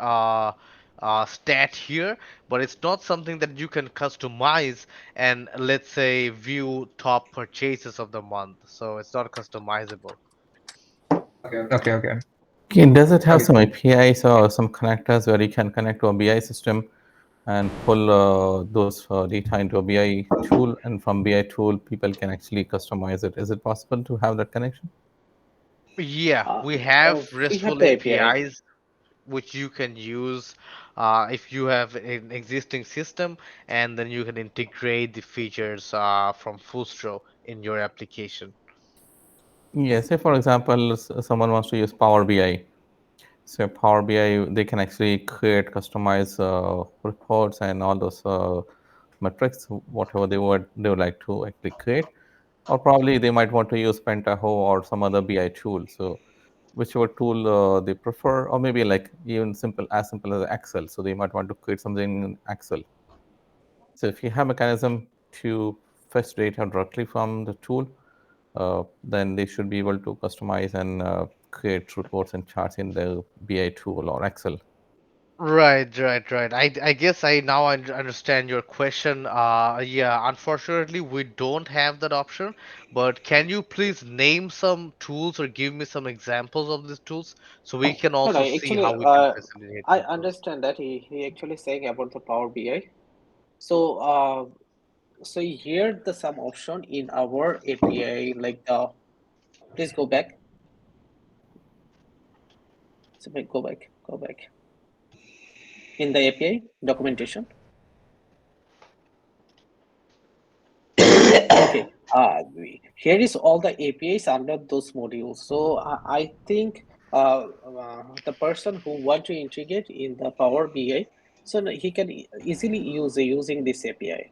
stat here, but it's not something that you can customize and let's say view top purchases of the month. So it's not customizable. Okay, okay. Okay, does it have Okay. some APIs or some connectors where you can connect to a BI system and pull those data into a BI tool, and from BI tool, people can actually customize it? Is it possible to have that connection? Yeah, Uh, we have we have RESTful the API. APIs which you can use if you have an existing system, and then you can integrate the features from FullStro in your application. Yeah, say for example, someone wants to use Power BI. So Power BI, they can actually create customized reports and all those metrics, whatever they would like to actually create. Or probably they might want to use Pentaho or some other BI tool. So whichever tool they prefer, or maybe like even simple as Excel. So they might want to create something in Excel. So if you have mechanism to fetch data directly from the tool, then they should be able to customize and create reports and charts in the BI tool or Excel. Right. I guess I now understand your question. Yeah, unfortunately, we don't have that option, but can you please name some tools or give me some examples of these tools so we can No, no, also see actually, how we can facilitate I with those? understand that he actually saying about the Power BI. So, so here the some option in our API, like the, please go back. So wait, go back in the API documentation. Okay, here is all the APIs under those modules. So I think the person who want to integrate in the Power BI, so he can easily use using this API.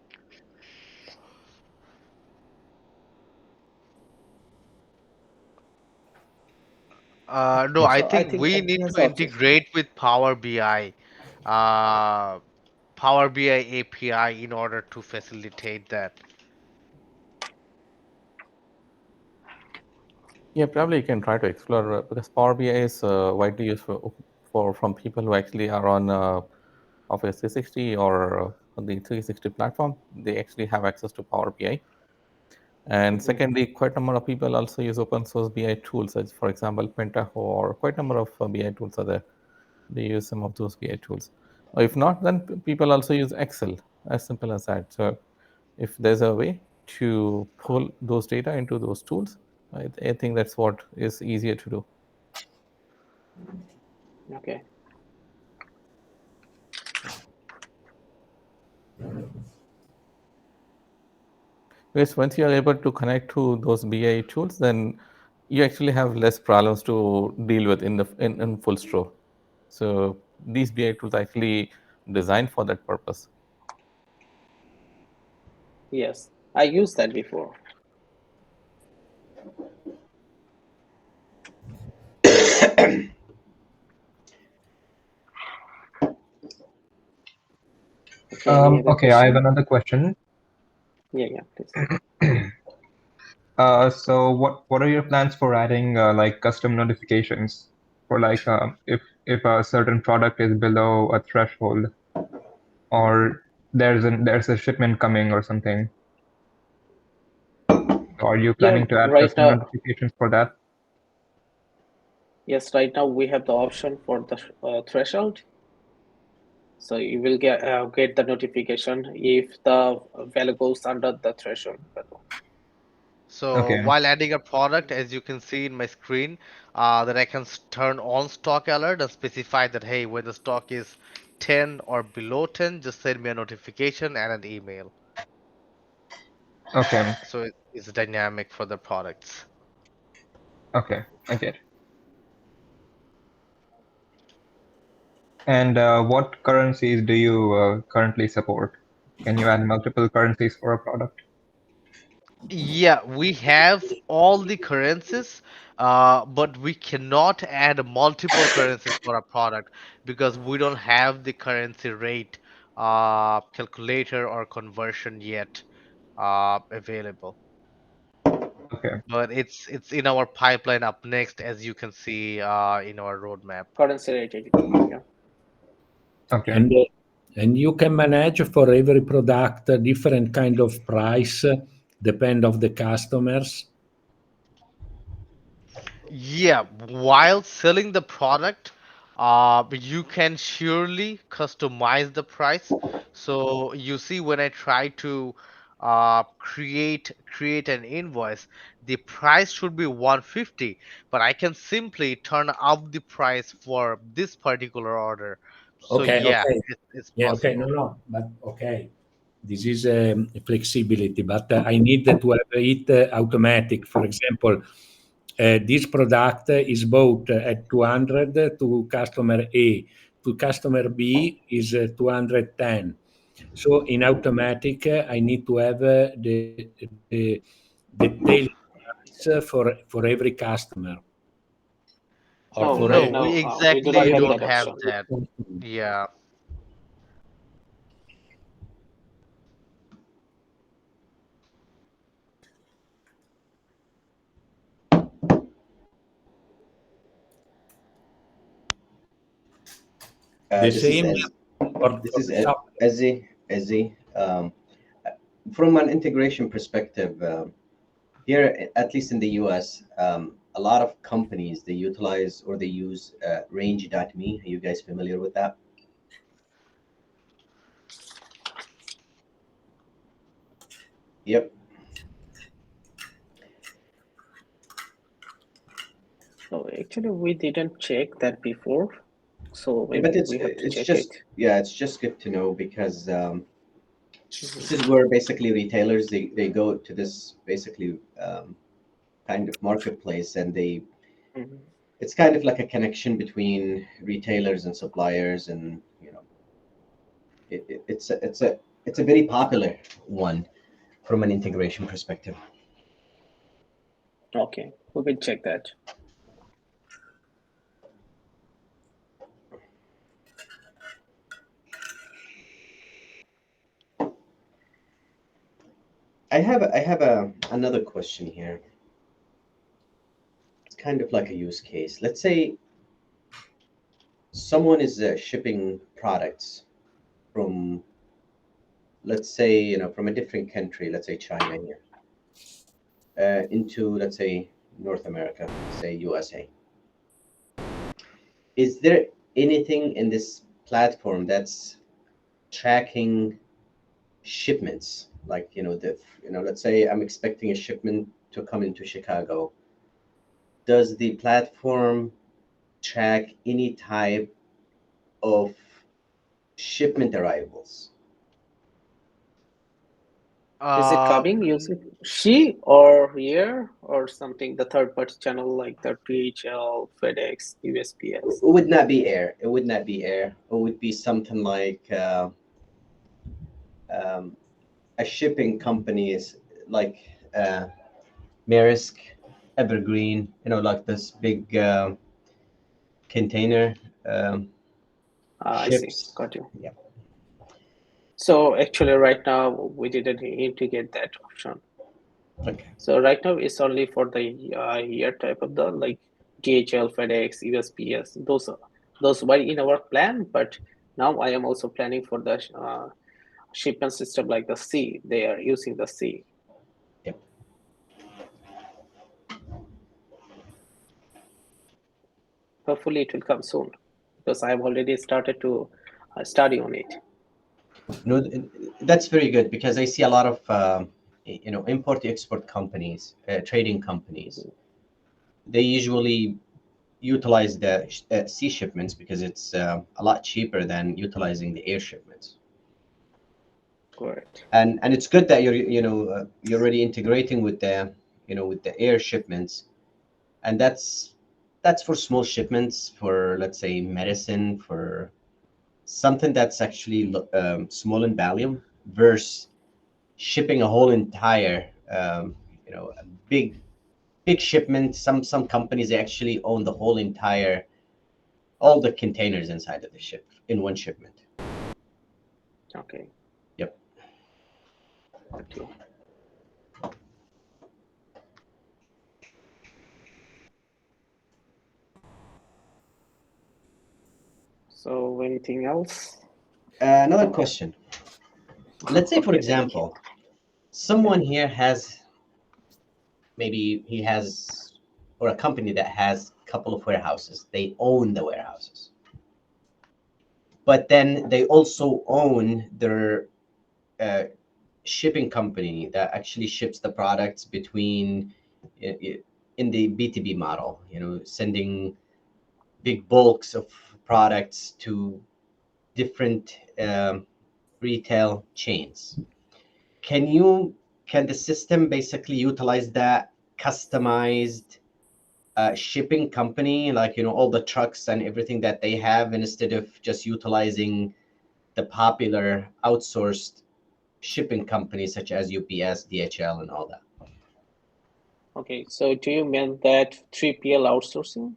No, I So I think think we he need has to also. integrate with Power BI, uh, Power BI API in order to facilitate that. Yeah, probably you can try to explore because Power BI is widely used for from people who actually are on Office 360 or on the 360 platform. They actually have access to Power BI. And Mhm. secondly, quite a number of people also use open source BI tools, as for example, Pentaho, or quite a number of BI tools are there. They use some of those BI tools. Or if not, then people also use Excel, as simple as that. So if there's a way to pull those data into those tools, I think that's what is easier to do. Okay. Because once you are able to connect to those BI tools, then you actually have less problems to deal with in FullStro. So these BI tools are actually designed for that purpose. Yes, I used that before. Okay, any other Okay, I have question? another question. Yeah, please. So what are your plans for adding like custom notifications for like if a certain product is below a threshold or there's a shipment coming or something? So are you Yeah, planning to add right custom now, notifications for that? yes, right now we have the option for the threshold. So you will get the notification if the value goes under the threshold value. So Okay, while adding a product, as you can see in my screen, that I can turn on stock alert and specify that, hey, when the stock is 10 or below 10, just send me a notification and an email. okay, So it's dynamic for the products. okay, I get it. And what currencies do you currently support? Can you add multiple currencies for a product? Yeah, we have all the currencies, but we cannot add multiple currencies for a product because we don't have the currency rate calculator or conversion yet available. Okay, But it's in our pipeline up next, as you can see in our roadmap. Currency rated. Yeah. okay, And you can manage for every product a different kind of price, depend of the customers. Yeah, while selling the product, you can surely customize the price. So you see, when I try to create an invoice, the price should be 150, but I can simply turn up the price for this particular order. So Okay, yeah, okay. it's Yeah, okay. No, possible. no, but okay. This is flexibility, but I need to have it automatic. For example, this product is bought at 200 to customer A, to customer B is 210. So in automatic, I need to have the daily price for every customer or No, for right No, every we now we do not exactly have every don't that have option. that. customer. Yeah. The This is same as this for is the sub. Ezzy. From an integration perspective, here, at least in the US, a lot of companies they utilize or they use range.me. Are you guys familiar with that? Yep. So actually, we didn't check that before. So Yeah, but maybe we have to it's check it. just yeah, it's just good to know because this is Mhm. where basically retailers they go to this basically kind of marketplace and they Mhm. it's kind of like a connection between retailers and suppliers and it's a very popular one from an integration perspective. Okay, we will check that. I have another question here. It's kind of like a use case. Let's say someone is shipping products from, let's say, from a different country, let's say China here, into, let's say, North America, say USA. Is there anything in this platform that's tracking shipments? Like, let's say I'm expecting a shipment to come into Chicago. Does the platform track any type of shipment arrivals? Is it Uh, coming using she or here or something? The third party channel like the DHL, FedEx, USPS. It would not be air. It would not be air. It would be something like um, a shipping company is like Maersk, Evergreen. You know, like this big container I see. ships. Got you. Yeah. So actually, right now we didn't integrate that option. Okay. So right now it's only for the year type of the like DHL, FedEx, USPS. Those were in our plan, but now I am also planning for the shipment system like the C. They are using the C. Yep. Hopefully it will come soon because I have already started to study on it. No, that's very good because I see a lot of import export companies, trading companies. They usually utilize the sea shipments because it's a lot cheaper than utilizing the air shipments. Correct. And it's good that you're already integrating with the with the air shipments, and that's for small shipments for, let's say, medicine, for something that's actually small in volume versus shipping a whole entire a big shipment. Some companies actually own the whole entire, all the containers inside of the ship in one shipment. Okay. Yep. Got you. So anything else? Another question. Let's say, for Okay, thank you. example, someone here has, maybe he has, or a company that has a couple of warehouses. They own the warehouses, but then they also own their uh, shipping company that actually ships the products between in the B2B model, sending big bulks of products to different retail chains. Can you can the system basically utilize that customized shipping company, like all the trucks and everything that they have, instead of just utilizing the popular outsourced shipping companies such as UPS, DHL, and all that? Okay, so do you mean that 3PL outsourcing?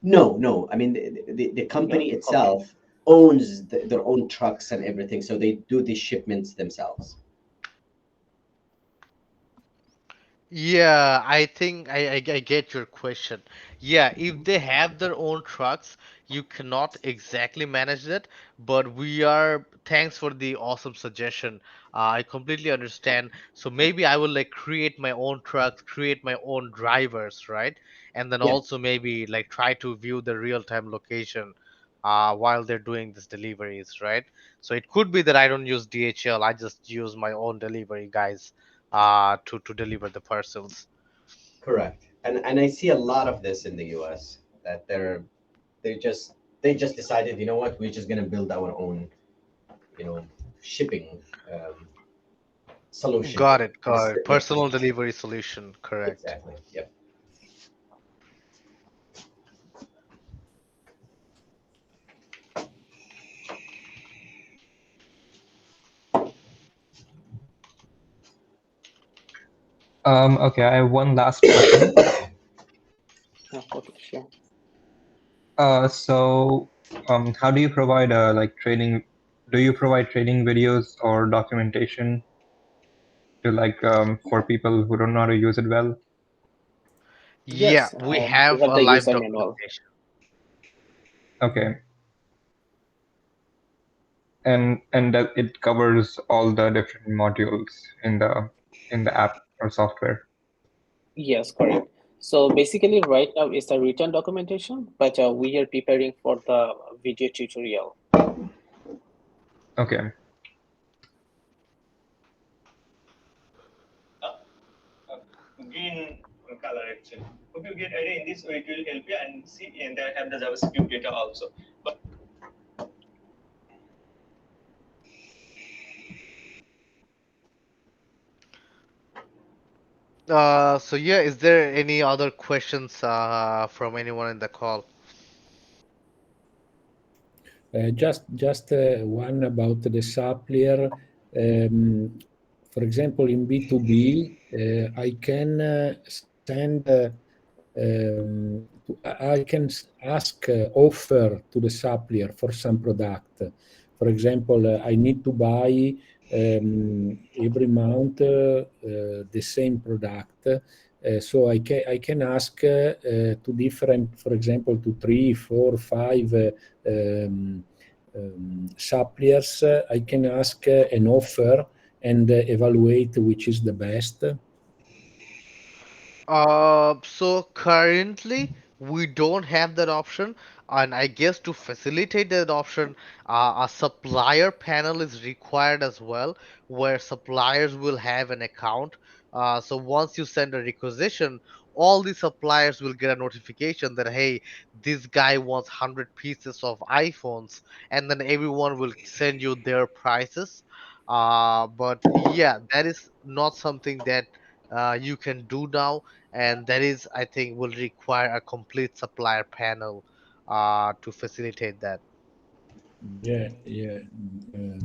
No. I mean, the No. company Okay. itself owns their own trucks and everything, so they do the shipments themselves. Yeah, I think I get your question. Yeah, if they have their own trucks, you cannot exactly manage that, but thanks for the awesome suggestion. I completely understand. So maybe I will like create my own trucks, create my own drivers, right? And then Yeah, also maybe like try to view the real-time location while they're doing these deliveries, right? So it could be that I don't use DHL, I just use my own delivery guys to deliver the parcels. correct. And I see a lot of this in the US, that they just they just decided, you know what, we're just gonna build our own, you know, shipping solution. Got it. Yeah, Personal delivery solution, correct. exactly. Yep. Okay, I have one last question. Okay, sure. How do you provide like training? Do you provide training videos or documentation to like for people who don't know how to use it well? Yeah, Yes, we we have have a the live user manual. documentation. Okay, and that it covers all the different modules in the app or software. Yes, correct. So basically, right now it's a written documentation, but we are preparing for the video tutorial. Okay. Green color actually. If you get array in this way, it will help you, and see, and they have the JavaScript data also. But So yeah, is there any other questions from anyone in the call? Just one about the supplier. Um, for example, in B2B, I can send, I can ask offer to the supplier for some product. For example, I need to buy every month the same product. So I can ask to different, for example, to three, four, five um, suppliers. I can ask an offer and evaluate which is the best. So currently we don't have that option, and I guess to facilitate that option, a supplier panel is required as well, where suppliers will have an account. So once you send a requisition, all the suppliers will get a notification that hey, this guy wants 100 pieces of iPhones, and then everyone will send you their prices. But yeah, that is not something that you can do now, and that is, I think, will require a complete supplier panel to facilitate that. Yeah, yeah. Uh,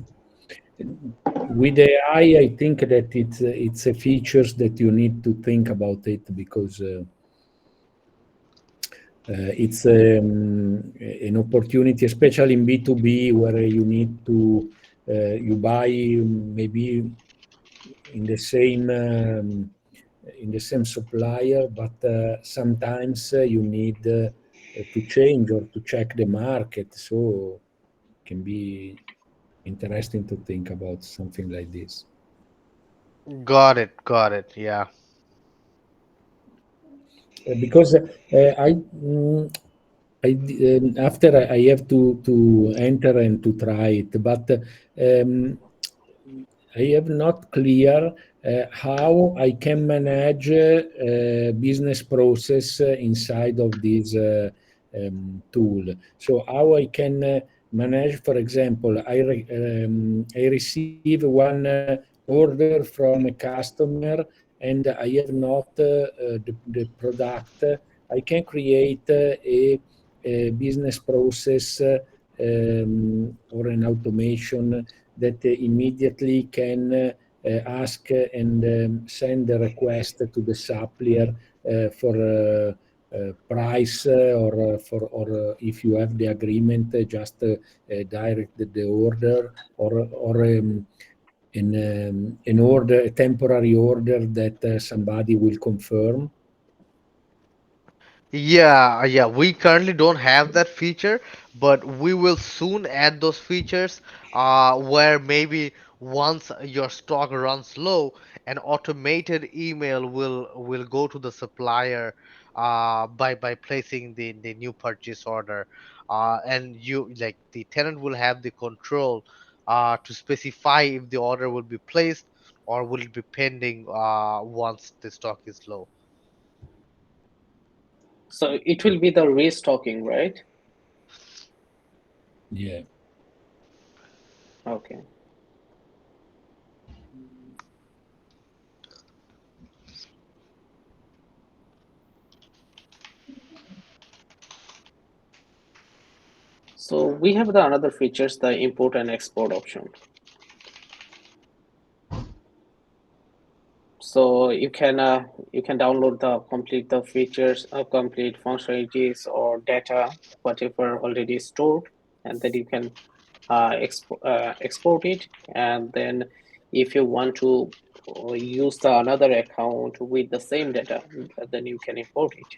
with AI, I think that it's a features that you need to think about it because it's an opportunity, especially in B2B, where you need to you buy maybe in the same supplier, but sometimes you need to change or to check the market. So it can be interesting to think about something like this. Got it, got it. Yeah. Because after I have to enter and to try it, but I have not clear how I can manage business process inside of this tool. So how I can manage, for example, I receive one order from a customer and I have not the product. I can create a business process or an automation that immediately can ask and send a request to the supplier for price or if you have the agreement, just direct the order or an order, a temporary order that somebody will confirm. Yeah, yeah, we currently don't have that feature, but we will soon add those features where maybe once your stock runs low, an automated email will go to the supplier by placing the new purchase order. And you like the tenant will have the control to specify if the order will be placed or will it be pending once the stock is low. So it will be the restocking, right? Yeah. Okay. So we have the another features, the import and export option. So you can download the complete the features, complete functionalities or data, whatever already stored, and then you can export it. And then if you want to use the another account with the same data, then you can import it.